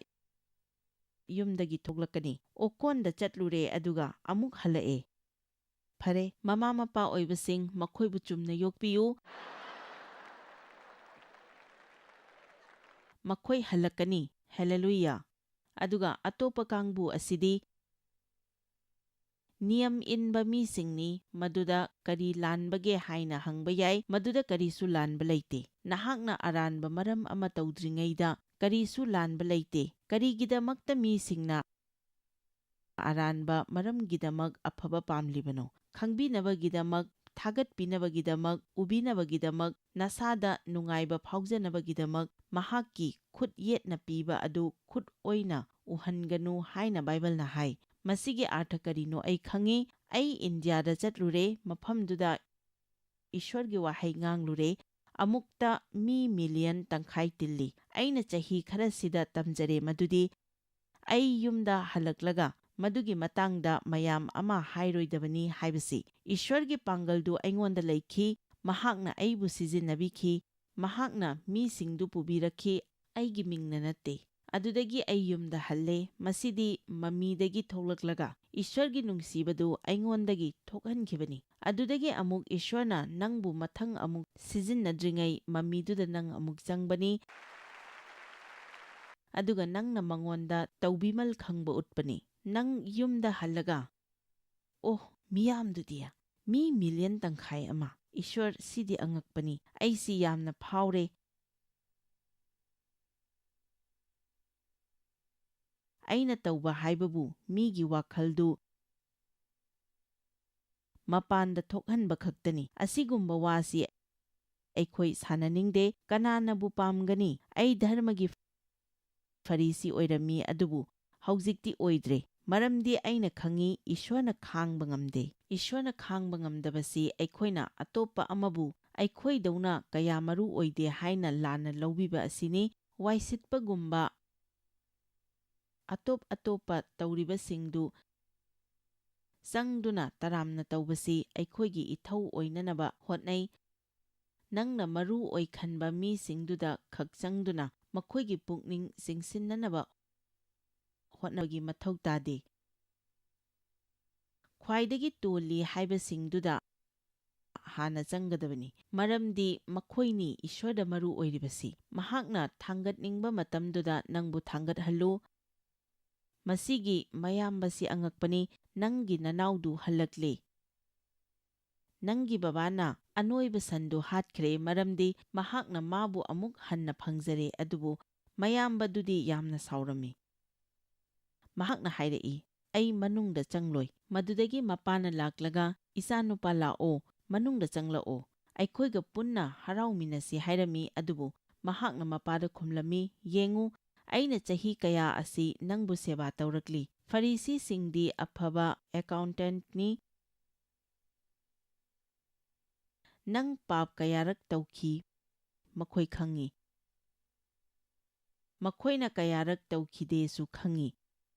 Speaker 1: ꯌꯨꯝꯗꯒꯤ ꯊꯣꯛꯂꯛꯀꯅꯤ꯫ ꯑꯣꯀꯣꯟꯗ ꯆꯠꯂꯨꯔꯦ ꯑꯗꯨꯒ ꯑꯃꯨꯛ ꯍꯜꯂꯛꯑꯦ꯫ ꯐꯔꯦ, ꯃꯃꯥ ꯃꯄꯥ ꯑꯣꯏꯕꯁꯤꯡ, ꯃꯈꯣꯏꯕꯨ ꯆꯨꯝꯅ ꯌꯣꯛꯄꯤꯌꯨ꯫ ꯃꯈꯣꯏ ꯍꯜꯂꯛꯀꯅꯤ, ꯍꯦꯂꯦꯂꯨꯌꯥ꯫ ꯑꯗꯨꯒ ꯑꯇꯣꯞꯄ ꯀꯥꯡꯕꯨ ꯑꯁꯤꯗꯤ ꯅꯤꯌꯝ ꯏꯟꯕ ꯃꯤꯁꯤꯡꯅꯤ꯫ ꯃꯗꯨꯗ ꯀꯔꯤ ꯂꯥꯟꯕꯒꯦ ꯍꯥꯏꯅ ꯍꯪꯕ ꯌꯥꯏ꯫ ꯃꯗꯨꯗ ꯀꯔꯤꯁꯨ ꯂꯥꯟꯕ ꯂꯩꯇꯦ꯫ ꯅꯍꯥꯛꯅ ꯑꯔꯥꯟꯕ ꯃꯔꯝ ꯑꯃ ꯇꯧꯗ꯭ꯔꯤꯉꯩꯗ ꯀꯔꯤꯁꯨ ꯂꯥꯟꯕ ꯂꯩꯇꯦ꯫ ꯀꯔꯤꯒꯤꯗꯃꯛꯇ ꯃꯤꯁꯤꯡꯅ ꯑꯔꯥꯟꯕ ꯃꯔꯝꯒꯤꯗꯃꯛ ꯑꯐꯕ ꯄꯥꯝꯂꯤꯕꯅꯣ? ꯈꯪꯕꯤꯅꯕꯒꯤꯗꯃꯛ, ꯊꯥꯒꯠꯄꯤꯅꯕꯒꯤꯗꯃꯛ, ꯎꯕꯤꯅꯕꯒꯤꯗꯃꯛ, ꯅꯁꯥꯗ ꯅꯨꯡꯉꯥꯏꯕ ꯐꯥꯎꯖꯅꯕꯒꯤꯗꯃꯛ꯫ ꯃꯍꯥꯛꯀꯤ ꯈꯨꯠ ꯌꯦꯠꯅ ꯄꯤꯕ ꯑꯗꯨ ꯈꯨꯠ ꯑꯣꯏꯅ ꯎꯍꯟꯒꯅꯨ ꯍꯥꯏꯅ ꯕꯥꯏꯕꯜꯅ ꯍꯥꯏ꯫ ꯃꯁꯤꯒꯤ ꯑꯥꯔꯊ ꯀꯔꯤꯅꯣ ꯑꯩ ꯈꯪꯏ꯫ ꯑꯩ ꯏꯟꯗꯤꯌꯥꯗ ꯆꯠꯂꯨꯔꯦ꯫ ꯃꯐꯝꯗꯨꯗ ꯏꯁ꯭ꯋꯔꯒꯤ ꯋꯥꯍꯩ ꯉꯥꯡꯂꯨꯔꯦ꯫ ꯑꯃꯨꯛꯇ ꯃꯤ ꯃꯤꯂꯤꯌꯟ ꯇꯪꯈꯥꯏ ꯇꯤꯜꯂꯤ꯫ ꯑꯩꯅ ꯆꯍꯤ ꯈꯔꯁꯤꯗ ꯇꯝꯖꯔꯦ ꯃꯗꯨꯗꯤ ꯑꯩ ꯌꯨꯝꯗ ꯍꯜꯂꯛꯂꯒ ꯃꯗꯨꯒꯤ ꯃꯇꯥꯡꯗ ꯃꯌꯥꯝ ꯑꯃ ꯍꯥꯏꯔꯣꯏꯗꯕꯅꯤ ꯍꯥꯏꯕꯁꯤ꯫ ꯏꯁ꯭ꯋꯔꯒꯤ ꯄꯥꯡꯒꯜꯗꯨ ꯑꯩꯉꯣꯟꯗ ꯂꯩꯈꯤ꯫ ꯃꯍꯥꯛꯅ ꯑꯩꯕꯨ ꯁꯤꯖꯤꯟꯅꯕꯤꯈꯤ꯫ ꯃꯍꯥꯛꯅ ꯃꯤꯁꯤꯡꯗꯨ ꯄꯨꯕꯤꯔꯛꯈꯤ, ꯑꯩꯒꯤ ꯃꯤꯡꯅ ꯅꯠꯇꯦ꯫ ꯑꯗꯨꯗꯒꯤ ꯑꯩ ꯌꯨꯝꯗ ꯍꯜꯂꯦ꯫ ꯃꯁꯤꯗꯤ ꯃꯃꯤꯗꯒꯤ ꯊꯣꯛꯂꯛꯂꯒ ꯏꯁ꯭ꯋꯔꯒꯤ ꯅꯨꯡꯁꯤꯕꯗꯨ ꯑꯩꯉꯣꯟꯗꯒꯤ ꯊꯣꯛꯍꯟꯈꯤꯕꯅꯤ꯫ ꯑꯗꯨꯗꯒꯤ ꯑꯃꯨꯛ ꯏꯁ꯭ꯋꯔꯅ ꯅꯪꯕꯨ ꯃꯊꯪ ꯑꯃꯨꯛ ꯁꯤꯖꯤꯟꯅꯗ꯭ꯔꯤꯉꯩ ꯃꯃꯤꯗꯨꯗ ꯅꯪ ꯑꯃꯨꯛ ꯆꯪꯕꯅꯤ꯫ ꯑꯗꯨꯒ ꯅꯪꯅ ꯃꯉꯣꯟꯗ ꯇꯧꯕꯤꯃꯜ ꯈꯪꯕ ꯎꯠꯄꯅꯤ꯫ ꯅꯪ ꯌꯨꯝꯗ ꯍꯜꯂꯒ, ꯑꯣ, ꯃꯤꯌꯥꯝꯗꯨꯗꯤ ꯃꯤ ꯃꯤꯂꯤꯌꯟ ꯇꯪꯈꯥꯏ ꯑꯃ꯫ ꯏꯁ꯭ꯋꯔ, ꯁꯤꯗꯤ ꯑꯉꯛꯄꯅꯤ꯫ ꯑꯩꯁꯤ ꯌꯥꯝꯅ ꯐꯥꯎꯔꯦ꯫ ꯑꯩꯅ ꯇꯧꯕ ꯍꯥꯏꯕꯕꯨ ꯃꯤꯒꯤ ꯋꯥꯈꯜꯗꯨ ꯃꯄꯥꯟꯗ ꯊꯣꯛꯍꯟꯕ ꯈꯛꯇꯅꯤ꯫ ꯑꯁꯤꯒꯨꯝꯕ ꯋꯥꯁꯤ ꯑꯩꯈꯣꯏ ꯁꯥꯟꯅꯅꯤꯡꯗꯦ꯫ ꯀꯅꯥꯅꯕꯨ ꯄꯥꯝꯒꯅꯤ? ꯑꯩ ꯙꯔꯃꯒꯤ ꯐꯔꯤꯁꯤ ꯑꯣꯏꯔꯝꯃꯤ, ꯑꯗꯨꯕꯨ ꯍꯧꯖꯤꯛꯇꯤ ꯑꯣꯏꯗ꯭ꯔꯦ꯫ ꯃꯔꯝꯗꯤ ꯑꯩꯅ ꯈꯪꯏ ꯏꯁ꯭ꯋꯔꯅ ꯈꯥꯡꯕ ꯉꯝꯗꯦ꯫ ꯏꯁ꯭ꯋꯔꯅ ꯈꯥꯡꯕ ꯉꯝꯗꯕꯁꯤ ꯑꯩꯈꯣꯏꯅ ꯑꯇꯣꯞꯄ ꯑꯃꯕꯨ ꯑꯩꯈꯣꯏꯗꯧꯅ ꯀꯌꯥ ꯃꯔꯨ ꯑꯣꯏꯗꯦ ꯍꯥꯏꯅ ꯂꯥꯟꯅ ꯂꯧꯕꯤꯕ ꯑꯁꯤꯅꯤ꯫ ꯋꯥꯏꯁꯤꯠꯄꯒꯨꯝꯕ ꯑꯇꯣꯞ ꯑꯇꯣꯞꯄ ꯇꯧꯔꯤꯕꯁꯤꯡꯗꯨ ꯆꯪꯗꯨꯅ ꯇꯔꯥꯝꯅ ꯇꯧꯕꯁꯤ ꯑꯩꯈꯣꯏꯒꯤ ꯏꯊꯧ ꯑꯣꯏꯅꯅꯕ ꯍꯣꯠꯅꯩ꯫ ꯅꯪꯅ ꯃꯔꯨ ꯑꯣꯏ ꯈꯟꯕ ꯃꯤꯁꯤꯡꯗꯨꯗ ꯈꯛ ꯆꯪꯗꯨꯅ ꯃꯈꯣꯏꯒꯤ ꯄꯨꯛꯅꯤꯡ ꯆꯤꯡꯁꯤꯟꯅꯅꯕ ꯍꯣꯠꯅꯕꯒꯤ ꯃꯊꯧ ꯇꯥꯗꯦ꯫ ꯈ꯭ꯋꯥꯏꯗꯒꯤ ꯇꯣꯜꯂꯤ ꯍꯥꯏꯕꯁꯤꯡꯗꯨꯗ ꯍꯥꯟꯅ ꯆꯪꯒꯗꯕꯅꯤ꯫ ꯃꯔꯝꯗꯤ ꯃꯈꯣꯏꯅꯤ ꯏꯁ꯭ꯋꯔꯗ ꯃꯔꯨ ꯑꯣꯏꯔꯤꯕꯁꯤ꯫ ꯃꯍꯥꯛꯅ ꯊꯥꯡꯒꯠꯅꯤꯡꯕ ꯃꯇꯝꯗꯨꯗ ꯅꯪꯕꯨ ꯊꯥꯡꯒꯠꯍꯜꯂꯨ꯫ ꯃꯁꯤꯒꯤ ꯃꯌꯥꯝꯕꯁꯤ ꯑꯉꯛꯄꯅꯤ꯫ ꯅꯪꯒꯤ ꯅꯅꯥꯎꯗꯨ ꯍꯜꯂꯛꯂꯦ꯫ ꯅꯪꯒꯤ ꯕꯕꯥꯅ ꯑꯅꯣꯏꯕ ꯁꯟꯗꯨ ꯍꯥꯠꯈ꯭ꯔꯦ ꯃꯔꯝꯗꯤ ꯃꯍꯥꯛꯅ ꯃꯥꯕꯨ ꯑꯃꯨꯛ ꯍꯟꯅ ꯐꯪꯖꯔꯦ꯫ ꯑꯗꯨꯕꯨ ꯃꯌꯥꯝꯕꯗꯨꯗꯤ ꯌꯥꯝꯅ ꯁꯥꯎꯔꯝꯃꯤ꯫ ꯃꯍꯥꯛꯅ ꯍꯥꯏꯔꯛꯏ, ꯑꯩ ꯃꯅꯨꯡꯗ ꯆꯪꯂꯣꯏ꯫ ꯃꯗꯨꯗꯒꯤ ꯃꯄꯥꯅ ꯂꯥꯛꯂꯒ, ꯏꯆꯥꯅꯨꯄꯥ ꯂꯥꯛꯑꯣ, ꯃꯅꯨꯡꯗ ꯆꯪꯂꯛꯑꯣ, ꯑꯩꯈꯣꯏꯒ ꯄꯨꯟꯅ ꯍꯔꯥꯎꯃꯤꯟꯅꯁꯤ ꯍꯥꯏꯔꯝꯃꯤ꯫ ꯑꯗꯨꯕꯨ ꯃꯍꯥꯛꯅ ꯃꯄꯥꯗ ꯈꯨꯝꯂꯝꯃꯤ, ꯌꯦꯡꯉꯨ, ꯑꯩꯅ ꯆꯍꯤ ꯀꯌꯥ ꯑꯁꯤ ꯅꯪꯕꯨ ꯁꯦꯕꯥ ꯇꯧꯔꯛꯂꯤ꯫ ꯐꯔꯤꯁꯤꯁꯤꯡꯗꯤ ꯑꯐꯕ ꯑꯦꯀꯥꯎꯟꯇꯦꯟꯠꯅꯤ꯫ ꯅꯪ ꯄꯥꯞ ꯀꯌꯥꯔꯛ ꯇꯧꯈꯤ ꯃꯈꯣꯏ ꯈꯪꯏ꯫ ꯃꯈꯣꯏꯅ ꯀꯌꯥꯔꯛ ꯇꯧꯈꯤꯗꯦꯁꯨ ꯈꯪꯏ꯫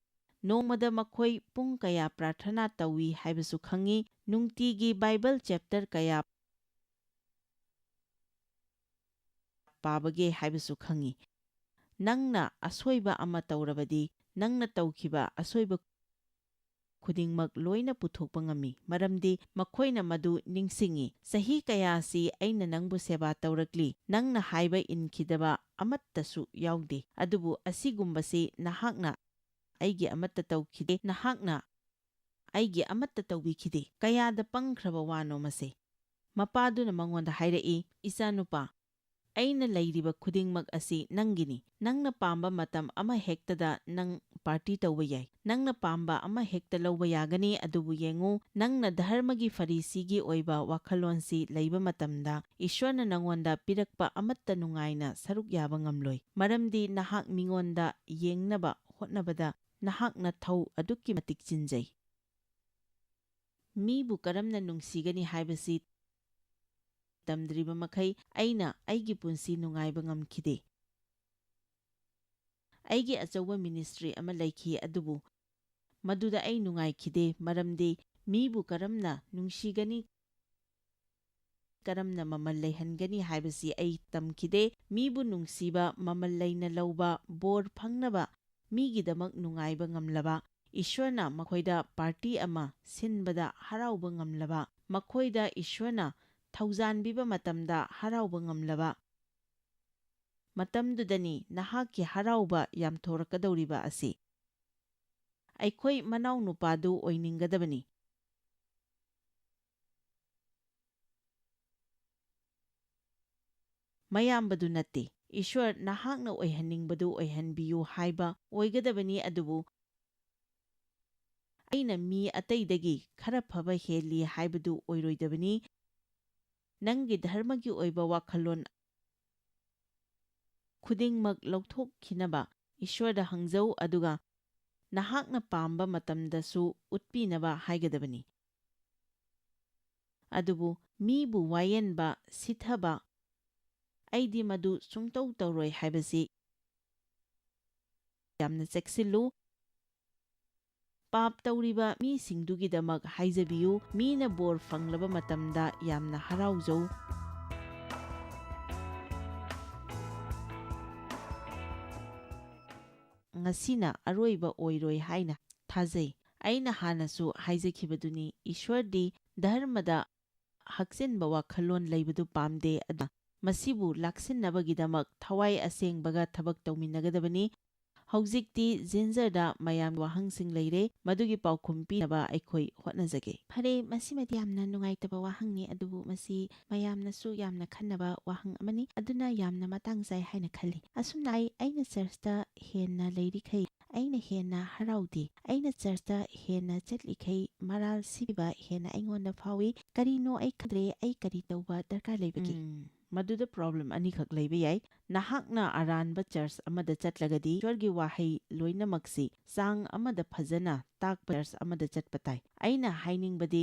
Speaker 1: ꯅꯣꯡꯃꯗ ꯃꯈꯣꯏ ꯄꯨꯡ ꯀꯌꯥ ꯄ꯭ꯔꯥꯊꯅꯥ ꯇꯧꯏ ꯍꯥꯏꯕꯁꯨ ꯈꯪꯏ꯫ ꯅꯨꯡꯇꯤꯒꯤ ꯕꯥꯏꯕꯜ ꯆꯦꯞꯇꯔ ꯀꯌꯥ ꯄꯥꯕꯒꯦ ꯍꯥꯏꯕꯁꯨ ꯈꯪꯏ꯫ ꯅꯪꯅ ꯑꯁꯣꯏꯕ ꯑꯃ ꯇꯧꯔꯕꯗꯤ ꯅꯪꯅ ꯇꯧꯈꯤꯕ ꯑꯁꯣꯏꯕ ꯈꯨꯗꯤꯡꯃꯛ ꯂꯣꯏꯅ ꯄꯨꯊꯣꯛꯄ ꯉꯝꯃꯤ ꯃꯔꯝꯗꯤ ꯃꯈꯣꯏꯅ ꯃꯗꯨ ꯅꯤꯡꯁꯤꯡꯉꯤ ꯆꯍꯤ ꯀꯌꯥꯁꯤ ꯑꯩꯅ ꯅꯪꯕꯨ ꯁꯦꯕꯥ ꯇꯧꯔꯛꯂꯤ ꯅꯪꯅ ꯍꯥꯏꯕ ꯏꯟꯈꯤꯗꯕ ꯑꯃꯠꯇꯁꯨ ꯌꯥꯎꯗꯦ ꯑꯗꯨꯕꯨ ꯑꯁꯤꯒꯨꯝꯕꯁꯤ ꯅꯍꯥꯛꯅ ꯑꯩꯒꯤ ꯑꯃꯠꯇ ꯇꯧꯈꯤꯗꯦ ꯅꯍꯥꯛꯅ ꯑꯩꯒꯤ ꯑꯃꯠꯇ ꯇꯧꯕꯤꯈꯤꯗꯦ ꯀꯌꯥꯗ ꯄꯪꯈ꯭ꯔꯕ ꯋꯥꯅꯣ ꯃꯁꯦ ꯃꯄꯥꯗꯨꯅ ꯃꯉꯣꯟꯗ ꯍꯥꯏꯔꯛꯏ ꯏꯆꯥꯅꯨꯄꯥ ꯑꯩꯅ ꯂꯩꯔꯤꯕ ꯈꯨꯗꯤꯡꯃꯛ ꯑꯁꯤ ꯅꯪꯒꯤꯅꯤ ꯅꯪꯅ ꯄꯥꯝꯕ ꯃꯇꯝ ꯑꯃꯍꯦꯛꯇꯗ ꯅꯪ ꯄꯥꯔꯇꯤ ꯇꯧꯕ ꯌꯥꯏ ꯅꯪꯅ ꯄꯥꯝꯕ ꯑꯃꯍꯦꯛꯇ ꯂꯧꯕ ꯌꯥꯒꯅꯤ ꯑꯗꯨꯕꯨ ꯌꯦꯡꯉꯨ ꯅꯪꯅ ꯙꯔꯃꯒꯤ ꯐꯔꯤꯁꯤꯒꯤ ꯑꯣꯏꯕ ꯋꯥꯈꯜꯂꯣꯟꯁꯤ ꯂꯩꯕ ꯃꯇꯝꯗ ꯏꯁ꯭ꯋꯔꯅ ꯅꯪꯉꯣꯟꯗ ꯄꯤꯔꯛꯄ ꯑꯃꯠꯇ ꯅꯨꯡꯉꯥꯏꯅ ꯁꯔꯨꯛ ꯌꯥꯕ ꯉꯝꯂꯣꯏ ꯃꯔꯝꯗꯤ ꯅꯍꯥꯛ ꯃꯤꯉꯣꯟꯗ ꯌꯦꯡꯅꯕ ꯍꯣꯠꯅꯕꯗ ꯅꯍꯥꯛꯅ ꯊꯧ ꯑꯗꯨꯛꯀꯤ ꯃꯇꯤꯛ ꯆꯤꯟꯖꯩ ꯃꯤꯕꯨ ꯀꯔꯝꯅ ꯅꯨꯡꯁꯤꯒꯅꯤ ꯍꯥꯏꯕꯁꯤ ꯇꯝꯗ꯭ꯔꯤꯕ ꯃꯈꯩ ꯑꯩꯅ ꯑꯩꯒꯤ ꯄꯨꯟꯁꯤ ꯅꯨꯡꯉꯥꯏꯕ ꯉꯝꯈꯤꯗꯦ ꯑꯩꯒꯤ ꯑꯆꯧꯕ ꯃꯤꯅꯤꯁꯇ꯭ꯔꯤ ꯑꯃ ꯂꯩꯈꯤ ꯑꯗꯨꯕꯨ ꯃꯗꯨꯗ ꯑꯩ ꯅꯨꯡꯉꯥꯏꯈꯤꯗꯦ ꯃꯔꯝꯗꯤ ꯃꯤꯕꯨ ꯀꯔꯝꯅ ꯅꯨꯡꯁꯤꯒꯅꯤ ꯀꯔꯝꯅ ꯃꯃꯜ ꯂꯩꯍꯟꯒꯅꯤ ꯍꯥꯏꯕꯁꯤ ꯑꯩ ꯇꯝꯈꯤꯗꯦ ꯃꯤꯕꯨ ꯅꯨꯡꯁꯤꯕ ꯃꯃꯜ ꯂꯩꯅ ꯂꯧꯕ ꯕꯣꯔ ꯐꯪꯅꯕ ꯃꯤꯒꯤꯗꯃꯛ ꯅꯨꯡꯉꯥꯏꯕ ꯉꯝꯂꯕ ꯏꯁ꯭ꯋꯔꯅ ꯃꯈꯣꯏꯗ ꯄꯥꯔꯇꯤ ꯑꯃ ꯁꯤꯟꯕꯗ ꯍꯔꯥꯎꯕ ꯉꯝꯂꯕ ꯃꯈꯣꯏꯗ ꯏꯁ꯭ꯋꯔꯅ ꯊꯧꯖꯥꯟꯕꯤꯕ ꯃꯇꯝꯗ ꯍꯔꯥꯎꯕ ꯉꯝꯂꯕ ꯃꯇꯝꯗꯨꯗꯅꯤ ꯅꯍꯥꯛꯀꯤ ꯍꯔꯥꯎꯕ ꯌꯥꯝꯊꯣꯔꯛꯀꯗꯧꯔꯤꯕ ꯑꯁꯤ ꯑꯩꯈꯣꯏ ꯃꯅꯥꯎ ꯅꯨꯄꯥꯗꯨ ꯑꯣꯏꯅꯤꯡꯒꯗꯕꯅꯤ ꯃꯌꯥꯝꯕꯗꯨ ꯅꯠꯇꯦ ꯏꯁ꯭ꯋꯔ ꯅꯍꯥꯛꯅ ꯑꯣꯏꯍꯟꯅꯤꯡꯕꯗꯨ ꯑꯣꯏꯍꯟꯕꯤꯌꯨ ꯍꯥꯏꯕ ꯑꯣꯏꯒꯗꯕꯅꯤ ꯑꯗꯨꯕꯨ ꯑꯩꯅ ꯃꯤ ꯑꯇꯩꯗꯒꯤ ꯈꯔ ꯐꯕ ꯍꯦꯜꯂꯤ ꯍꯥꯏꯕꯗꯨ ꯑꯣꯏꯔꯣꯏꯗꯕꯅꯤ ꯅꯪꯒꯤ ꯙꯔꯃꯒꯤ ꯑꯣꯏꯕ ꯋꯥꯈꯜꯂꯣꯟ ꯈꯨꯗꯤꯡꯃꯛ ꯂꯧꯊꯣꯛꯈꯤꯅꯕ ꯏꯁ꯭ꯋꯔꯗ ꯍꯪꯖꯧ ꯑꯗꯨꯒ ꯅꯍꯥꯛꯅ ꯄꯥꯝꯕ ꯃꯇꯝꯗꯁꯨ ꯎꯠꯄꯤꯅꯕ ꯍꯥꯏꯒꯗꯕꯅꯤ ꯑꯗꯨꯕꯨ ꯃꯤꯕꯨ ꯋꯥꯌꯦꯟꯕ ꯁꯤꯊꯕ ꯑꯩꯗꯤ ꯃꯗꯨ ꯁꯨꯡꯇꯧ ꯇꯧꯔꯣꯏ ꯍꯥꯏꯕꯁꯤ ꯌꯥꯝꯅ ꯆꯦꯛꯁꯤꯜꯂꯨ ꯄꯥꯞ ꯇꯧꯔꯤꯕ ꯃꯤꯁꯤꯡꯗꯨꯒꯤꯗꯃꯛ ꯍꯥꯏꯖꯕꯤꯌꯨ ꯃꯤꯅ ꯕꯣꯔ ꯐꯪꯂꯕ ꯃꯇꯝꯗ ꯌꯥꯝꯅ ꯍꯔꯥꯎꯖꯧ ꯉꯁꯤꯅ ꯑꯔꯣꯏꯕ ꯑꯣꯏꯔꯣꯏ ꯍꯥꯏꯅ ꯊꯥꯖꯩ ꯑꯩꯅ ꯍꯥꯟꯅꯁꯨ ꯍꯥꯏꯖꯈꯤꯕꯗꯨꯅꯤ ꯏꯁ꯭ꯋꯔꯗꯤ ꯙꯔꯃꯗ ꯍꯛꯆꯤꯟꯕ ꯋꯥꯈꯜꯂꯣꯟ ꯂꯩꯕꯗꯨ ꯄꯥꯝꯗꯦ ꯑꯗꯨꯅ ꯃꯁꯤꯕꯨ ꯂꯥꯛꯁꯤꯟꯅꯕꯒꯤꯗꯃꯛ ꯊꯋꯥꯏ ꯑꯁꯦꯡꯕꯒ ꯊꯕꯛ ꯇꯧꯃꯤꯟꯅꯒꯗꯕꯅꯤ ꯍꯧꯖꯤꯛꯇꯤ ꯖꯤꯟꯖꯔꯗ ꯃꯌꯥꯝꯒꯤ ꯋꯥꯍꯪꯁꯤꯡ ꯂꯩꯔꯦ ꯃꯗꯨꯒꯤ ꯄꯥꯎꯈꯨꯝ ꯄꯤꯅꯕ ꯑꯩꯈꯣꯏ ꯍꯣꯠꯅꯖꯒꯦ ꯐꯔꯦ ꯃꯁꯤꯃꯗꯤ ꯌꯥꯝꯅ ꯅꯨꯡꯉꯥꯏꯇꯕ ꯋꯥꯍꯪꯅꯤ ꯑꯗꯨꯕꯨ ꯃꯁꯤ ꯃꯌꯥꯝꯅꯁꯨ ꯌꯥꯝꯅ ꯈꯟꯅꯕ ꯋꯥꯍꯪ ꯑꯃꯅꯤ ꯑꯗꯨꯅ ꯌꯥꯝꯅ ꯃꯇꯥꯡ ꯆꯥꯏ ꯍꯥꯏꯅ ꯈꯜꯂꯤ ꯑꯁꯨꯝꯅ ꯑꯩꯅ ꯆꯔꯆꯇ ꯍꯦꯟꯅ ꯂꯩꯔꯤꯈꯩ ꯑꯩꯅ ꯍꯦꯟꯅ ꯍꯔꯥꯎꯗꯦ ꯑꯩꯅ ꯆꯔꯆꯇ ꯍꯦꯟꯅ ꯆꯠꯂꯤꯈꯩ ꯃꯔꯥꯜ ꯁꯤꯕ ꯍꯦꯟꯅ ꯑꯩꯉꯣꯟꯗ ꯐꯥꯎꯏ ꯀꯔꯤꯅꯣ ꯑꯩ ꯈꯪꯗ꯭ꯔꯦ ꯑꯩ ꯀꯔꯤ ꯇꯧꯕ ꯗꯔꯀꯥꯔ ꯂꯩꯕꯒꯦ ꯃꯗꯨꯗ ꯄ꯭ꯔꯣꯕ꯭ꯂꯦꯝ ꯑꯅꯤꯈꯛ ꯂꯩꯕ ꯌꯥꯏ ꯅꯍꯥꯛꯅ ꯑꯔꯥꯟꯕ ꯆꯔꯆ ꯑꯃꯗ ꯆꯠꯂꯒꯗꯤ ꯏꯁ꯭ꯋꯔꯒꯤ ꯋꯥꯍꯩ ꯂꯣꯏꯅꯃꯛꯁꯤ ꯆꯥꯡ ꯑꯃꯗ ꯐꯖꯅ ताकꯄ चर्च अमदा चटपा ताई अैना हाइनिंगबदी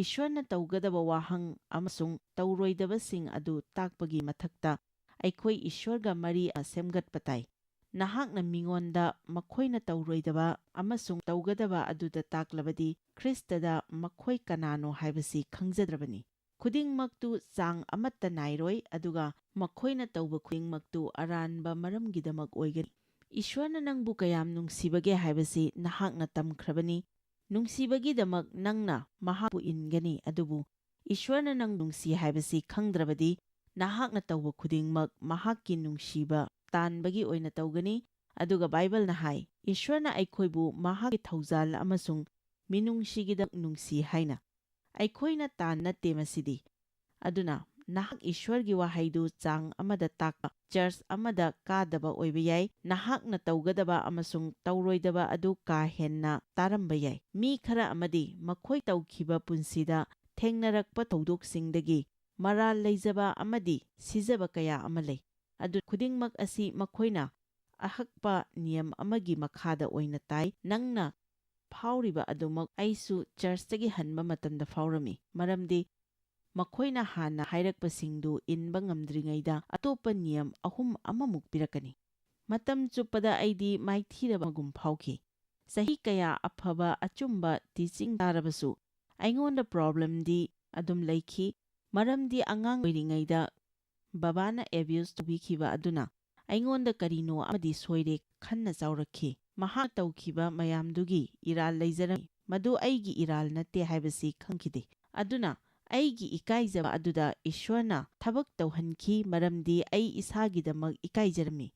Speaker 1: ईश्वरना तौगदबा वाहंग अमसुंग तौरोइदबसिंग अदु ताकपगी मथक्ता अैखोई ईश्वरगा मरी सेमगतपा ताई नहाकना मिंगोंदा मखोइना तौरोइदबा अमसुंग तौगदबा अदुदा ताकलबदी ख्रिस्तदा मखोइ कनानो हाइबसी खंगजद्रबनी खुदिंगमक्तु चांग अमत्ता नाइरोइ अदुगा मखोइना तौबा खुदिंगमक्तु अरानबा मरमगिदमक ओइगनी ईश्वरना नंगबु कयाम नुंगसिबगे हाइबसी नहाकना तमख्रबनी नुंगसिबगीदमक नंगना महाबु इनगनी अदुबु ईश्वरना नंग नुंगसि हाइबसी खंगद्रबदी नहाकना तौबा खुदिंगमक महाकि नुंगसिबा तानबगी ओइना तौगनी अदुगा बाइबलना हाइ ईश्वरना अैखोइबु महाकि थौजाल अमसुंग मिनुंगसिगिदक नुंगसि हाइना अैखोइना तान नत्ते मसिदी अदुना नहाक ईश्वरगी वाहैदु चांग अमदा ताकपा चर्च अमदा कादबा ओइबा याइ नहाकना तौगदबा अमसुंग तौरोइदबा अदु का हेन्ना तारंबा याइ मी खरा अमदी मखोइ तौखिबा पुंसिदा थेंगनरकपा थौदोकसिंगदगी मराल लैजबा अमदी सिजबा कया अमा लै अदु खुदिंगमक असि मखोइना अहक्पा नियम अमगी मखादा ओइना ताइ नंगना फाउरिबा अदुमक अैसु चर्चतगी हनबा मतंदा फाउरमी मरमदी मखोइना हाना हाइरकपसिंगदु इनबा ngamdringayda अतोपा नियम अहुम अममुक पिरकनी मतम चुपदा अैदी माइथीरबगुम फाउखी सही कया अफबा अचुम्बा टीचिंग तारबसु अैंगोंदा प्रॉब्लम दी अदुम लैखी मरमदी अंगांग ओइरिंगayda बाबाना एब्यूज तुबिखिबा अदुना अैंगोंदा करिनो अमदी सोइरे खन्ना चाउरखी महा तौखिबा मयामदुगी इराल लैजरम ꯃꯗꯨ ꯑꯩꯒꯤ ꯏꯔꯥꯜ ꯅꯠꯇꯦ ꯍꯥꯏꯕꯁꯤ ꯈꯪꯈꯤꯗꯦ꯫ ꯑꯗꯨꯅ ꯑꯩꯒꯤ ꯏꯀꯥꯏꯖꯕ ꯑꯗꯨꯗ ꯏꯁ꯭ꯋꯔꯅ ꯊꯕꯛ ꯇꯧꯍꯟꯈꯤ ꯃꯔꯝꯗꯤ ꯑꯩ ꯏꯁꯥꯒꯤꯗꯃꯛ ꯏꯀꯥꯏꯖꯔꯝꯃꯤ꯫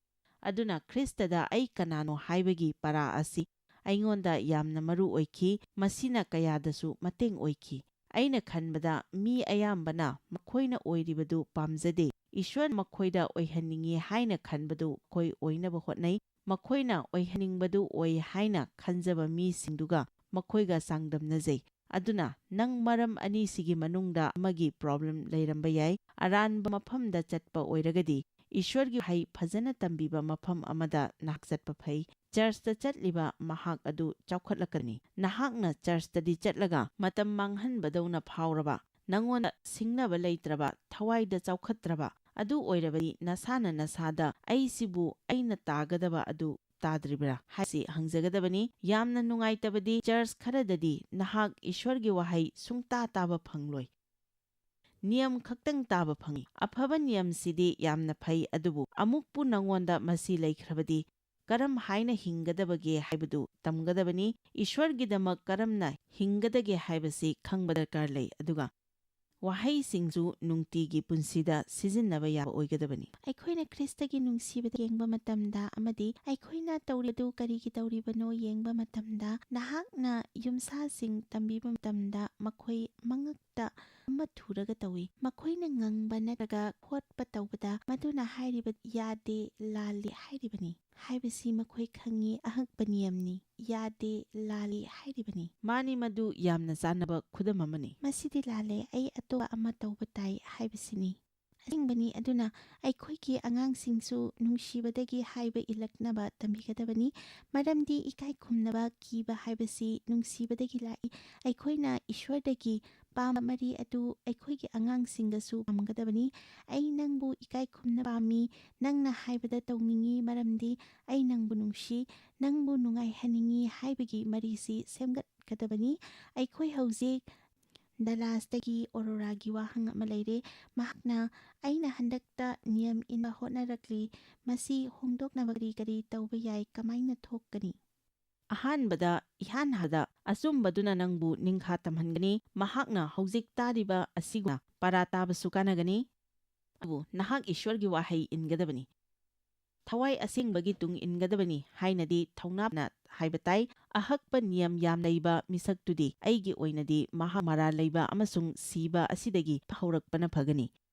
Speaker 1: ꯑꯗꯨꯅ ꯈ꯭ꯔꯤꯁꯇꯗ ꯑꯩ ꯀꯅꯥꯅꯣ ꯍꯥꯏꯕꯒꯤ ꯄꯔꯥ ꯑꯁꯤ ꯑꯩꯉꯣꯟꯗ ꯌꯥꯝꯅ ꯃꯔꯨ ꯑꯣꯏꯈꯤ, ꯃꯁꯤꯅ ꯀꯌꯥꯗꯁꯨ ꯃꯇꯦꯡ ꯑꯣꯏꯈꯤ꯫ ꯑꯩꯅ ꯈꯟꯕꯗ ꯃꯤ ꯑꯌꯥꯝꯕꯅ ꯃꯈꯣꯏꯅ ꯑꯣꯏꯔꯤꯕꯗꯨ ꯄꯥꯝꯖꯗꯦ, ꯏꯁ꯭ꯋꯔ ꯃꯈꯣꯏꯗ ꯑꯣꯏꯍꯟꯅꯤꯡꯉꯤ ꯍꯥꯏꯅ ꯈꯟꯕꯗꯨ ꯃꯈꯣꯏ ꯑꯣꯏꯅꯕ ꯍꯣꯠꯅꯩ꯫ ꯃꯈꯣꯏꯅ ꯑꯣꯏꯍꯟꯅꯤꯡꯕꯗꯨ ꯑꯣꯏ ꯍꯥꯏꯅ ꯈꯟꯖꯕ ꯃꯤꯁꯤꯡꯗꯨꯒ ꯃꯈꯣꯏꯒ ꯆꯥꯡꯗꯝꯅꯖꯩ꯫ ꯑꯗꯨꯅ ꯅꯪ ꯃꯔꯝ ꯑꯅꯤꯁꯤꯒꯤ ꯃꯅꯨꯡꯗ ꯑꯃꯒꯤ ꯄ꯭ꯔꯣꯕ꯭ꯂꯦꯝ ꯂꯩꯔꯝꯕ ꯌꯥꯏ꯫ ꯑꯔꯥꯟꯕ ꯃꯐꯝꯗ ꯆꯠꯄ ꯑꯣꯏꯔꯒꯗꯤ ꯏꯁ꯭ꯋꯔꯒꯤ ꯋꯥꯍꯩ ꯐꯖꯅ ꯇꯝꯕꯤꯕ ꯃꯐꯝ ꯑꯃꯗ ꯅꯍꯥꯛ ꯆꯠꯄ ꯐꯩ꯫ ꯆꯔꯆꯇ ꯆꯠꯂꯤꯕ ꯃꯍꯥꯛ ꯑꯗꯨ ꯆꯥꯎꯈꯠꯂꯛꯀꯅꯤ꯫ ꯅꯍꯥꯛꯅ ꯆꯔꯆꯇꯗꯤ ꯆꯠꯂꯒ ꯃꯇꯝ ꯃꯥꯡꯍꯟꯕꯗꯧꯅ ꯐꯥꯎꯔꯕ, ꯅꯪꯉꯣꯟꯗ ꯁꯤꯡꯅꯕ ꯂꯩꯇ꯭ꯔꯕ, ꯊꯋꯥꯏꯗ ꯆꯥꯎꯈꯠꯇ꯭ꯔꯕ, ꯑꯗꯨ ꯑꯣꯏꯔꯕꯗꯤ ꯅꯁꯥꯅ ꯅꯁꯥꯗ ꯑꯩꯁꯤꯕꯨ ꯑꯩꯅ ꯇꯥꯒꯗꯕ ꯑꯗꯨ ꯇꯥꯗ꯭ꯔꯤꯕ꯭ꯔꯥ ꯍꯥꯏꯕꯁꯤ ꯍꯪꯖꯒꯗꯕꯅꯤ꯫ ꯌꯥꯝꯅ ꯅꯨꯡꯉꯥꯏꯇꯕꯗꯤ ꯆꯔꯆ ꯈꯔꯗꯗꯤ ꯅꯍꯥꯛ ꯏꯁ꯭ꯋꯔꯒꯤ ꯋꯥꯍꯩ ꯁꯨꯡꯇꯥ ꯇꯥꯕ ꯐꯪꯂꯣꯏ꯫ ꯅꯤꯌꯝ ꯈꯛꯇꯪ ꯇꯥꯕ ꯐꯪꯏ꯫ ꯑꯐꯕ ꯅꯤꯌꯝꯁꯤꯗꯤ ꯌꯥꯝꯅ ꯐꯩ, ꯑꯗꯨꯕꯨ ꯑꯃꯨꯛꯄꯨ ꯅꯪꯉꯣꯟꯗ ꯃꯁꯤ ꯂꯩꯈ꯭ꯔꯕꯗꯤ ꯀꯔꯝ ꯍꯥꯏꯅ ꯍꯤꯡꯒꯗꯕꯒꯦ ꯍꯥꯏꯕꯗꯨ ꯇꯝꯒꯗꯕꯅꯤ꯫ ꯏꯁ꯭ꯋꯔꯒꯤꯗꯃꯛ ꯀꯔꯝꯅ ꯍꯤꯡꯒꯗꯒꯦ ꯍꯥꯏꯕꯁꯤ ꯈꯪꯕ ꯗꯔꯀꯥꯔ ꯂꯩ, ꯑꯗꯨꯒ ꯋꯥꯍꯩꯁꯤꯡꯁꯨ ꯅꯨꯡꯇꯤꯒꯤ ꯄꯨꯟꯁꯤꯗ ꯁꯤꯖꯤꯟꯅꯕ ꯌꯥꯕ ꯑꯣꯏꯒꯗꯕꯅꯤ꯫ ꯑꯩꯈꯣꯏꯅ ꯈ꯭ꯔꯤꯁꯇꯒꯤ ꯅꯨꯡꯁꯤꯕꯗ ꯌꯦꯡꯕ ꯃꯇꯝꯗ ꯑꯃꯗꯤ ꯑꯩꯈꯣꯏꯅ ꯇꯧꯔꯤꯕꯗꯨ ꯀꯔꯤꯒꯤ ꯇꯧꯔꯤꯕꯅꯣ ꯌꯦꯡꯕ ꯃꯇꯝꯗ ꯅꯍꯥꯛꯅ ꯌꯨꯝꯁꯥꯁꯤꯡ ꯇꯝꯕꯤꯕ ꯃꯇꯝꯗ ꯃꯈꯣꯏ ꯃꯉꯛꯇ ꯑꯃ ꯊꯨꯔꯒ ꯇꯧꯏ꯫ ꯃꯈꯣꯏꯅ ꯉꯪꯕ ꯅꯠꯇ꯭ꯔꯒ ꯈꯣꯠꯄ ꯇꯧꯕꯗ ꯃꯗꯨꯅ ꯍꯥꯏꯔꯤꯕ ꯌꯥꯗꯦ, ꯂꯥꯜꯂꯤ ꯍꯥꯏꯔꯤꯕꯅꯤ ꯍꯥꯏꯕꯁꯤ ꯃꯈꯣꯏ ꯈꯪꯏ꯫ ꯑꯍꯛꯄ ꯅꯤꯌꯝꯅꯤ, ꯌꯥꯗꯦ, ꯂꯥꯜꯂꯤ ꯍꯥꯏꯔꯤꯕꯅꯤ꯫ ꯃꯥꯅꯤ, ꯃꯗꯨ ꯌꯥꯝꯅ ꯆꯥꯟꯅꯕ ꯈꯨꯗꯝ ꯑꯃꯅꯤ꯫ ꯃꯁꯤꯗꯤ ꯂꯥꯜꯂꯦ, ꯑꯩ ꯑꯇꯣꯞꯄ ꯑꯃ ꯇꯧꯕ ꯇꯥꯏ ꯍꯥꯏꯕꯁꯤꯅꯤ꯫ ꯑꯁꯦꯡꯕꯅꯤ꯫ ꯑꯗꯨꯅ ꯑꯩꯈꯣꯏꯒꯤ ꯑꯉꯥꯡꯁꯤꯡꯁꯨ ꯅꯨꯡꯁꯤꯕꯗꯒꯤ ꯍꯥꯏꯕ ꯏꯜꯂꯛꯅꯕ ꯇꯝꯕꯤꯒꯗꯕꯅꯤ, ꯃꯔꯝꯗꯤ ꯏꯀꯥꯏ ꯈꯨꯝꯅꯕ ꯀꯤꯕ ꯍꯥꯏꯕꯁꯤ ꯅꯨꯡꯁꯤꯕꯗꯒꯤ ꯂꯥꯛꯏ꯫ ꯑꯩꯈꯣꯏꯅ ꯏꯁ꯭ꯋꯔꯗꯒꯤ ꯄꯥꯝꯕ ꯃꯔꯤ ꯑꯗꯨ ꯑꯩꯈꯣꯏꯒꯤ ꯑꯉꯥꯡꯁꯤꯡꯒꯁꯨ ꯄꯥꯝꯒꯗꯕꯅꯤ꯫ ꯑꯩ ꯅꯪꯕు ꯏꯀꯥꯏ ꯈꯨꯝꯅ ꯄꯥꯝꯃꯤ, ꯅꯪꯅ ꯍꯥꯏꯕꯗ ꯇꯧꯅꯤꯡꯉꯤ ꯃꯔꯝꯗꯤ ꯑꯩ ꯅꯪꯕꯨ ꯅꯨꯡꯁꯤ, ꯅꯪꯕꯨ ꯅꯨꯡꯉꯥꯏꯍꯟꯅꯤꯡꯉꯤ ꯍꯥꯏꯕꯒꯤ ꯃꯔꯤꯁꯤ ꯁꯦꯝꯒꯠꯀꯗꯕꯅꯤ꯫ ꯑꯩꯈꯣꯏ ꯍꯧꯖꯤꯛ ꯗꯂꯥꯁꯇꯒꯤ ꯑꯣꯔꯣꯔꯥꯒꯤ ꯋꯥꯍꯪ ꯑꯃ ꯂꯩꯔꯦ꯫ ꯃꯍꯥꯛꯅ ꯑꯩꯅ ꯍꯟꯗꯛꯇ ꯅꯤꯌꯝ ꯏꯟꯕ ꯍꯣꯠꯅꯔꯛꯂꯤ, ꯃꯁꯤ ꯍꯣꯡꯗꯣꯛꯅꯕ ꯀꯔꯤ ꯀꯔꯤ ꯇꯧꯕ ꯌꯥꯏ, ꯀꯃꯥꯏꯅ ꯊꯣꯛꯀꯅꯤ? ꯑꯍꯥꯟꯕꯗ ꯏꯍꯥꯟ ꯍꯥꯟꯕꯗ ꯑꯆꯨꯝꯕꯗꯨꯅ ꯅꯪꯕꯨ ꯅꯤꯡꯈꯥ ꯇꯝꯍꯟꯒꯅꯤ꯫ ꯃꯍꯥꯛꯅ ꯍꯧꯖꯤꯛ ꯇꯥꯔꯤꯕ ꯑꯁꯤꯒꯨꯝꯅ ꯄꯔꯥ ꯇꯥꯕꯁꯨ ꯀꯥꯟꯅꯒꯅꯤ, ꯑꯗꯨꯕꯨ ꯅꯍꯥꯛ ꯏꯁ꯭ꯋꯔꯒꯤ ꯋꯥꯍꯩ ꯏꯟꯒꯗꯕꯅꯤ, ꯊꯋꯥꯏ ꯑꯁꯦꯡꯕꯒꯤ ꯇꯨꯡ ꯏꯟꯒꯗꯕꯅꯤ ꯍꯥꯏꯅꯗꯤ ꯊꯧꯅꯥꯅ ꯍꯥꯏꯕ ꯇꯥꯏ꯫ ꯑꯍꯛꯄ ꯅꯤꯌꯝ ꯌꯥꯝ ꯂꯩꯕ ꯃꯤꯁꯛꯇꯨꯗꯤ ꯑꯩꯒꯤ ꯑꯣꯏꯅꯗꯤ ꯃꯍꯥꯛ ꯃꯔꯥꯜ ꯂꯩꯕ ꯑꯃꯁꯨꯡ ꯁꯤꯕ ꯑꯁꯤꯗꯒꯤ ꯍꯧꯔꯛꯄꯅ ꯐꯒꯅꯤ꯫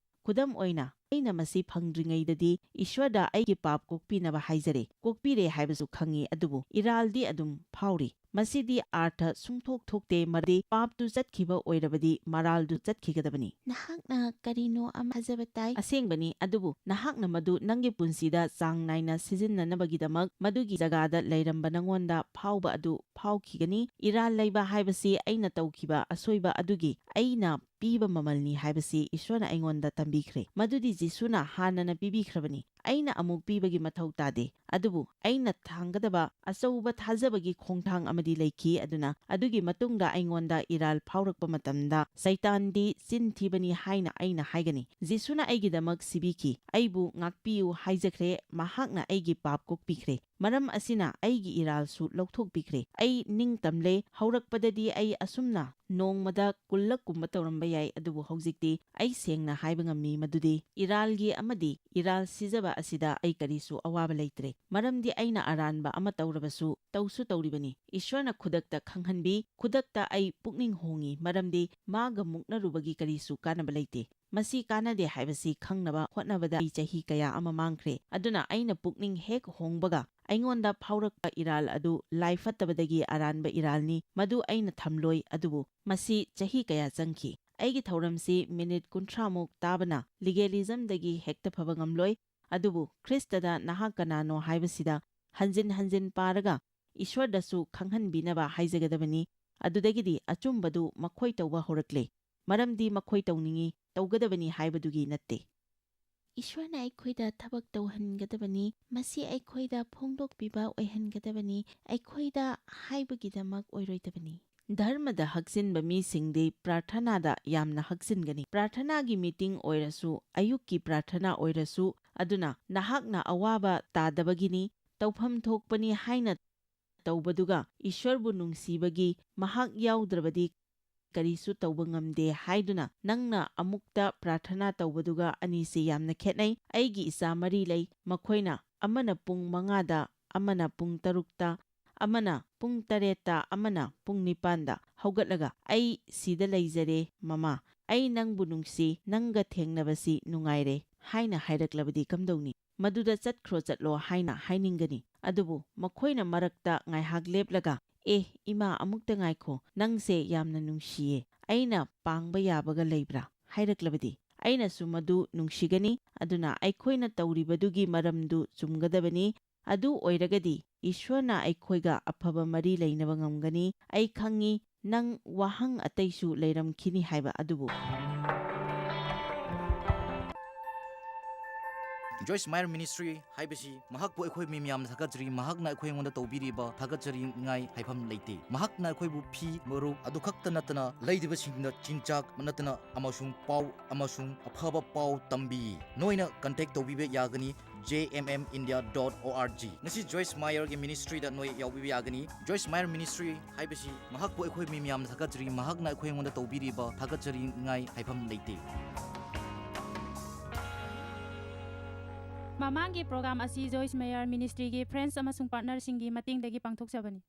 Speaker 1: ꯈꯨꯗꯝ ꯑꯣꯏꯅ ꯑꯩꯅ ꯃꯁꯤ ꯐꯪꯗ꯭ꯔꯤꯉꯩꯗꯗꯤ ꯏꯁ꯭ꯋꯔꯗ ꯑꯩꯒꯤ ꯄꯥꯞ ꯀꯣꯛꯄꯤꯅꯕ ꯍꯥꯏꯖꯔꯦ, ꯀꯣꯛꯄꯤꯔꯦ ꯍꯥꯏꯕꯁꯨ ꯈꯪꯏ, ꯑꯗꯨꯕꯨ ꯏꯔꯥꯜꯗꯤ ꯑꯗꯨꯝ ꯐꯥꯎꯔꯤ꯫ ꯃꯁꯤꯗꯤ ꯑꯥꯔꯊ ꯁꯨꯡꯊꯣꯛ ꯊꯣꯛꯇꯦ, ꯃꯔꯝꯗꯤ ꯄꯥꯞꯇꯨ ꯆꯠꯈꯤꯕ ꯑꯣꯏꯔꯕꯗꯤ ꯃꯔꯥꯜꯗꯨ ꯆꯠꯈꯤꯒꯗꯕꯅꯤ꯫ ꯅꯍꯥꯛꯅ ꯀꯔꯤꯅꯣ ꯑꯃ ꯊꯥꯖꯕ ꯇꯥꯏ꯫ ꯑꯁꯦꯡꯕꯅꯤ, ꯑꯗꯨꯕꯨ ꯅꯍꯥꯛꯅ ꯃꯗꯨ ꯅꯪꯒꯤ ꯄꯨꯟꯁꯤꯗ ꯆꯥꯡ ꯅꯥꯏꯅ ꯁꯤꯖꯤꯟꯅꯅꯕꯒꯤꯗꯃꯛ ꯃꯗꯨꯒꯤ ꯖꯒꯥꯗ ꯂꯩꯔꯝꯕ ꯅꯪꯉꯣꯟꯗ ꯐꯥꯎꯕ ꯑꯗꯨ ꯐꯥꯎꯈꯤꯒꯅꯤ꯫ ꯏꯔꯥꯜ ꯂꯩꯕ ꯍꯥꯏꯕꯁꯤ ꯑꯩꯅ ꯇꯧꯈꯤꯕ ꯑꯁꯣꯏꯕ ꯑꯗꯨꯒꯤ ꯑꯩꯅ ꯄꯤꯕ ꯃꯃꯜꯅꯤ ꯍꯥꯏꯕꯁꯤ ꯏꯁ꯭ꯋꯔꯅ ꯑꯩꯉꯣꯟꯗ ꯇꯝꯕꯤꯈ꯭ꯔꯦ, ꯃꯗꯨꯗꯤ ꯖꯤꯁꯨꯅ ꯍꯥꯟꯅꯅ ꯄꯤꯕꯤꯈ꯭ꯔꯕꯅꯤ꯫ ꯑꯩꯅ ꯑꯃꯨꯛ ꯄꯤꯕꯒꯤ ꯃꯊꯧ ꯇꯥꯗꯦ, ꯑꯗꯨꯕꯨ ꯑꯩꯅ ꯊꯥꯡꯒꯗꯕ ꯑꯆꯧꯕ ꯊꯥꯖꯕꯒꯤ ꯈꯣꯡꯊꯥꯡ ꯑꯃꯗꯤ ꯂꯩꯈꯤ꯫ ꯑꯗꯨꯅ ꯑꯗꯨꯒꯤ ꯃꯇꯨꯡꯗ ꯑꯩꯉꯣꯟꯗ ꯏꯔꯥꯜ ꯐꯥꯎꯔꯛꯄ ꯃꯇꯝꯗ ꯁꯩꯇꯥꯟꯗꯤ ꯆꯤꯟ ꯊꯤꯕꯅꯤ ꯍꯥꯏꯅ ꯑꯩꯅ ꯍꯥꯏꯒꯅꯤ꯫ ꯖꯤꯁꯨꯅ ꯑꯩꯒꯤꯗꯃꯛ ꯁꯤꯕꯤꯈꯤ, ꯑꯩꯕꯨ ꯉꯥꯛꯄꯤꯌꯨ ꯍꯥꯏꯖꯈ꯭ꯔꯦ, ꯃꯍꯥꯛꯅ ꯑꯩꯒꯤ ꯄꯥꯞ ꯀꯣꯛꯄꯤꯈ꯭ꯔꯦ, ꯃꯔꯝ ꯑꯁꯤꯅ ꯑꯩꯒꯤ ꯏꯔꯥꯜꯁꯨ ꯂꯧꯊꯣꯛꯄꯤꯈ꯭ꯔꯦ꯫ ꯑꯩ ꯅꯤꯡꯇꯝꯂꯦ꯫ ꯍꯧꯔꯛꯄꯗꯗꯤ ꯑꯩ ꯑꯁꯨꯝꯅ ꯅꯣꯡꯃꯗ 10ꯀꯨꯝꯕ ꯇꯧꯔꯝꯕ ꯌꯥꯏ, ꯑꯗꯨꯕꯨ ꯍꯧꯖꯤꯛꯇꯤ ꯑꯩ ꯁꯦꯡꯅ ꯍꯥꯏꯕ ꯉꯝꯃꯤ ꯃꯗꯨꯗꯤ ꯏꯔꯥꯜꯒꯤ ꯑꯃꯗꯤ ꯏꯔꯥꯜ ꯁꯤꯖꯕ ꯑꯁꯤꯗ ꯑꯩ ꯀꯔꯤꯁꯨ ꯑꯋꯥꯕ ꯂꯩꯇ꯭ꯔꯦ, ꯃꯔꯝꯗꯤ ꯑꯩꯅ ꯑꯔꯥꯟꯕ ꯑꯃ ꯇꯧꯔꯕꯁꯨ ꯇꯧꯁꯨ ꯇꯧꯔꯤꯕꯅꯤ꯫ ꯏꯁ꯭ꯋꯔꯅ ꯈꯨꯗꯛꯇ ꯈꯪꯍꯟꯕꯤ, ꯈꯨꯗꯛꯇ ꯑꯩ ꯄꯨꯛꯅꯤꯡ ꯍꯣꯡꯏ, ꯃꯔꯝꯗꯤ ꯃꯥꯒ ꯃꯨꯛꯅꯔꯨꯕꯒꯤ ꯀꯔꯤꯁꯨ ꯀꯥꯟꯅꯕ ꯂꯩꯇꯦ꯫ ꯃꯁꯤ ꯀꯥꯟꯅꯗꯦ ꯍꯥꯏꯕꯁꯤ ꯈꯪꯅꯕ ꯍꯣꯠꯅꯕꯗ ꯑꯩ ꯆꯍꯤ ꯀꯌꯥ ꯑꯃ ꯃꯥꯡꯈ꯭ꯔꯦ꯫ ꯑꯗꯨꯅ ꯑꯩꯅ ꯄꯨꯛꯅꯤꯡ ꯍꯦꯛ ꯍꯣꯡꯕꯒ ꯑꯩꯉꯣꯟꯗ ꯐꯥꯎꯔꯛꯄ ꯏꯔꯥꯜ ꯑꯗꯨ ꯂꯥꯏ ꯐꯠꯇꯕꯗꯒꯤ ꯑꯔꯥꯟꯕ ꯏꯔꯥꯜꯅꯤ, ꯃꯗꯨ ꯑꯩꯅ ꯊꯝꯂꯣꯏ, ꯑꯗꯨꯕꯨ ꯃꯁꯤ ꯆꯍꯤ ꯀꯌꯥ ꯆꯪꯈꯤ꯫ ꯑꯩꯒꯤ ꯊꯧꯔꯝꯁꯤ ꯃꯤꯅꯤꯠ 30ꯃꯨꯛ ꯇꯥꯕꯅ ꯂꯤꯒꯦꯂꯤꯖꯝꯗꯒꯤ ꯍꯦꯛꯇ ꯐꯕ ꯉꯝꯂꯣꯏ, ꯑꯗꯨꯕꯨ ꯈ꯭ꯔꯤꯁꯇꯗ ꯅꯍꯥꯛ ꯀꯅꯥꯅꯣ ꯍꯥꯏꯕꯁꯤꯗ ꯍꯟꯖꯤꯟ ꯍꯟꯖꯤन ꯄꯥꯔꯒ ꯏꯁ꯭ꯋꯔꯗꯁꯨ ꯈꯪꯍꯟꯕꯤꯅꯕ ꯍꯥꯏꯖꯒꯗꯕꯅꯤ꯫ ꯑꯗꯨꯗꯒꯤꯗꯤ ꯑꯆꯨꯝꯕꯗꯨ ꯃꯈꯣꯏ ꯇꯧꯕ ꯍꯧꯔꯛꯂꯦ, ꯃꯔꯝꯗꯤ ꯃꯈꯣꯏ ꯇꯧꯅꯤꯡꯏ, ꯇꯧꯒꯗꯕꯅꯤ ꯍꯥꯏꯕꯗꯨꯒꯤ ꯅꯠꯇꯦ꯫ ꯏꯁ꯭ꯋꯔꯅ ꯑꯩꯈꯣꯏꯗ ꯊꯕꯛ ꯇꯧꯍꯟꯒꯗꯕꯅꯤ, ꯃꯁꯤ ꯑꯩꯈꯣꯏꯗ ꯐꯣꯡꯗꯣꯛꯄꯤꯕ ꯑꯣꯏꯍꯟꯒꯗꯕꯅꯤ, ꯑꯩꯈꯣꯏꯗ ꯍꯥꯏꯕꯒꯤꯗꯃꯛ ꯑꯣꯏꯔꯣꯏꯗꯕꯅꯤ꯫ ꯙꯔꯃꯗ ꯍꯛꯆꯤꯟꯕ ꯃꯤꯁꯤꯡꯗꯤ ꯄ꯭ꯔꯥꯔꯊꯅꯥꯗ ꯌꯥꯝꯅ ꯍꯛꯆꯤꯟꯒꯅꯤ, ꯄ꯭ꯔꯥꯔꯊꯅꯥꯒꯤ ꯃꯤꯇꯤꯡ ꯑꯣꯏꯔꯁꯨ, ꯑꯌꯨꯛꯀꯤ ꯄ꯭ꯔꯥꯔꯊꯅꯥ ꯑꯣꯏꯔꯁꯨ꯫ ꯑꯗꯨꯅ ꯅꯍꯥꯛꯅ ꯑꯋꯥꯕ ꯇꯥꯗꯕꯒꯤꯅꯤ, ꯇꯧꯐꯝ ꯊꯣꯛꯄꯅꯤ ꯍꯥꯏꯅ ꯇꯧꯕꯗꯨꯒ ꯏꯁ꯭ꯋꯔꯕꯨ ꯅꯨꯡꯁꯤꯕꯒꯤ ꯃꯍꯥꯛ ꯌꯥꯎꯗ꯭ꯔꯕꯗꯤ ꯀꯔꯤꯁꯨ ꯇꯧꯕ ꯉꯝꯗꯦ ꯍꯥꯏꯗꯨꯅ ꯅꯪꯅ ꯑꯃꯨꯛꯇ ꯄ꯭ꯔꯥꯊꯅꯥ ꯇꯧꯕꯗꯨꯒ ꯑꯅꯤꯁꯤ ꯌꯥꯝꯅ ꯈꯦꯠꯅꯩ꯫ ꯑꯩꯒꯤ ꯏꯆꯥ 4 ꯂꯩ, ꯃꯈꯣꯏꯅ ꯑꯃꯅ ꯄꯨꯡ 5ꯗ, ꯑꯃꯅ ꯄꯨꯡ 6ꯇ, ꯑꯃꯅ ꯄꯨꯡ 8ꯇ, ꯑꯃꯅ ꯄꯨꯡ 9ꯗ ꯍꯧꯒꯠꯂꯒ ꯑꯩ ꯁꯤꯗ ꯂꯩꯖꯔꯦ ꯃꯃꯥ, ꯑꯩ ꯅꯪꯕꯨ ꯅꯨꯡꯁꯤ, ꯅꯪꯒ ꯊꯦꯡꯅꯕꯁꯤ ꯅꯨꯡꯉꯥꯏꯔꯦ ꯍꯥꯏꯅ ꯍꯥꯏꯔꯛꯂꯕꯗꯤ ꯀꯝꯗꯧꯅꯤ? ꯃꯗꯨꯗ ꯆꯠꯂꯣ ꯍꯥꯏꯅ ꯍꯥꯏꯅꯤꯡꯒꯅꯤ꯫ ꯑꯗꯨꯕꯨ ꯃꯈꯣꯏꯅ ꯃꯔꯛꯇ ꯉꯥꯏꯍꯥꯛ ꯂꯦꯞꯂꯒ ꯏꯃꯥ ꯑꯃꯨꯛꯇ ꯉꯥꯏꯈꯣ, ꯅꯪꯁꯦ ꯌꯥꯝꯅ ꯅꯨꯡꯁꯤꯌꯦ, ꯑꯩꯅ ꯄꯥꯡꯕ ꯌꯥꯕꯒ ꯂꯩꯕ꯭ꯔꯥ ꯍꯥꯏꯔꯛꯂꯕꯗꯤ ꯑꯩꯅꯁꯨ ꯃꯗꯨ ꯅꯨꯡꯁꯤꯒꯅꯤ꯫ ꯑꯗꯨꯅ ꯑꯩꯈꯣꯏꯅ ꯇꯧꯔꯤꯕꯗꯨꯒꯤ ꯃꯔꯝꯗꯨ ꯆꯨꯝꯒꯗꯕꯅꯤ꯫ ꯑꯗꯨ ꯑꯣꯏꯔꯒꯗꯤ ꯏꯁ꯭ꯋꯔꯅ ꯑꯩꯈꯣꯏꯒ ꯑꯐꯕ ꯃꯔꯤ ꯂꯩꯅꯕ ꯉꯝꯒꯅꯤ꯫ ꯑꯩ ꯈꯪꯉꯤ ꯅꯪ ꯋꯥꯍꯪ ꯑꯇꯩꯁꯨ ꯂꯩꯔꯝꯈꯤꯅꯤ ꯍꯥꯏꯕ, ꯑꯗꯨꯕꯨ
Speaker 2: Joyce Meyer Ministry haibasi mahakpu ekhoi mi miyam thakajri mahakna ekhoi ngonda tawbiriba thakajri ngai haifam leite mahakna ekhoi bu phi moru adu khakta natana leidiba singna chinchak manatana amasung pau amasung aphaba pau tambi noina contact tawbibe yagani jmmindia.org ngasi Joyce Meyer gi ministry da noi yawbibe yagani Joyce Meyer Ministry haibasi mahakpu ekhoi mi miyam thakajri mahakna ekhoi ngonda tawbiriba thakajri ngai haifam leite
Speaker 3: Mamangi program asi Joyce Meyer Ministry gi friends amasung partner singi mating dagi pangthok sabani.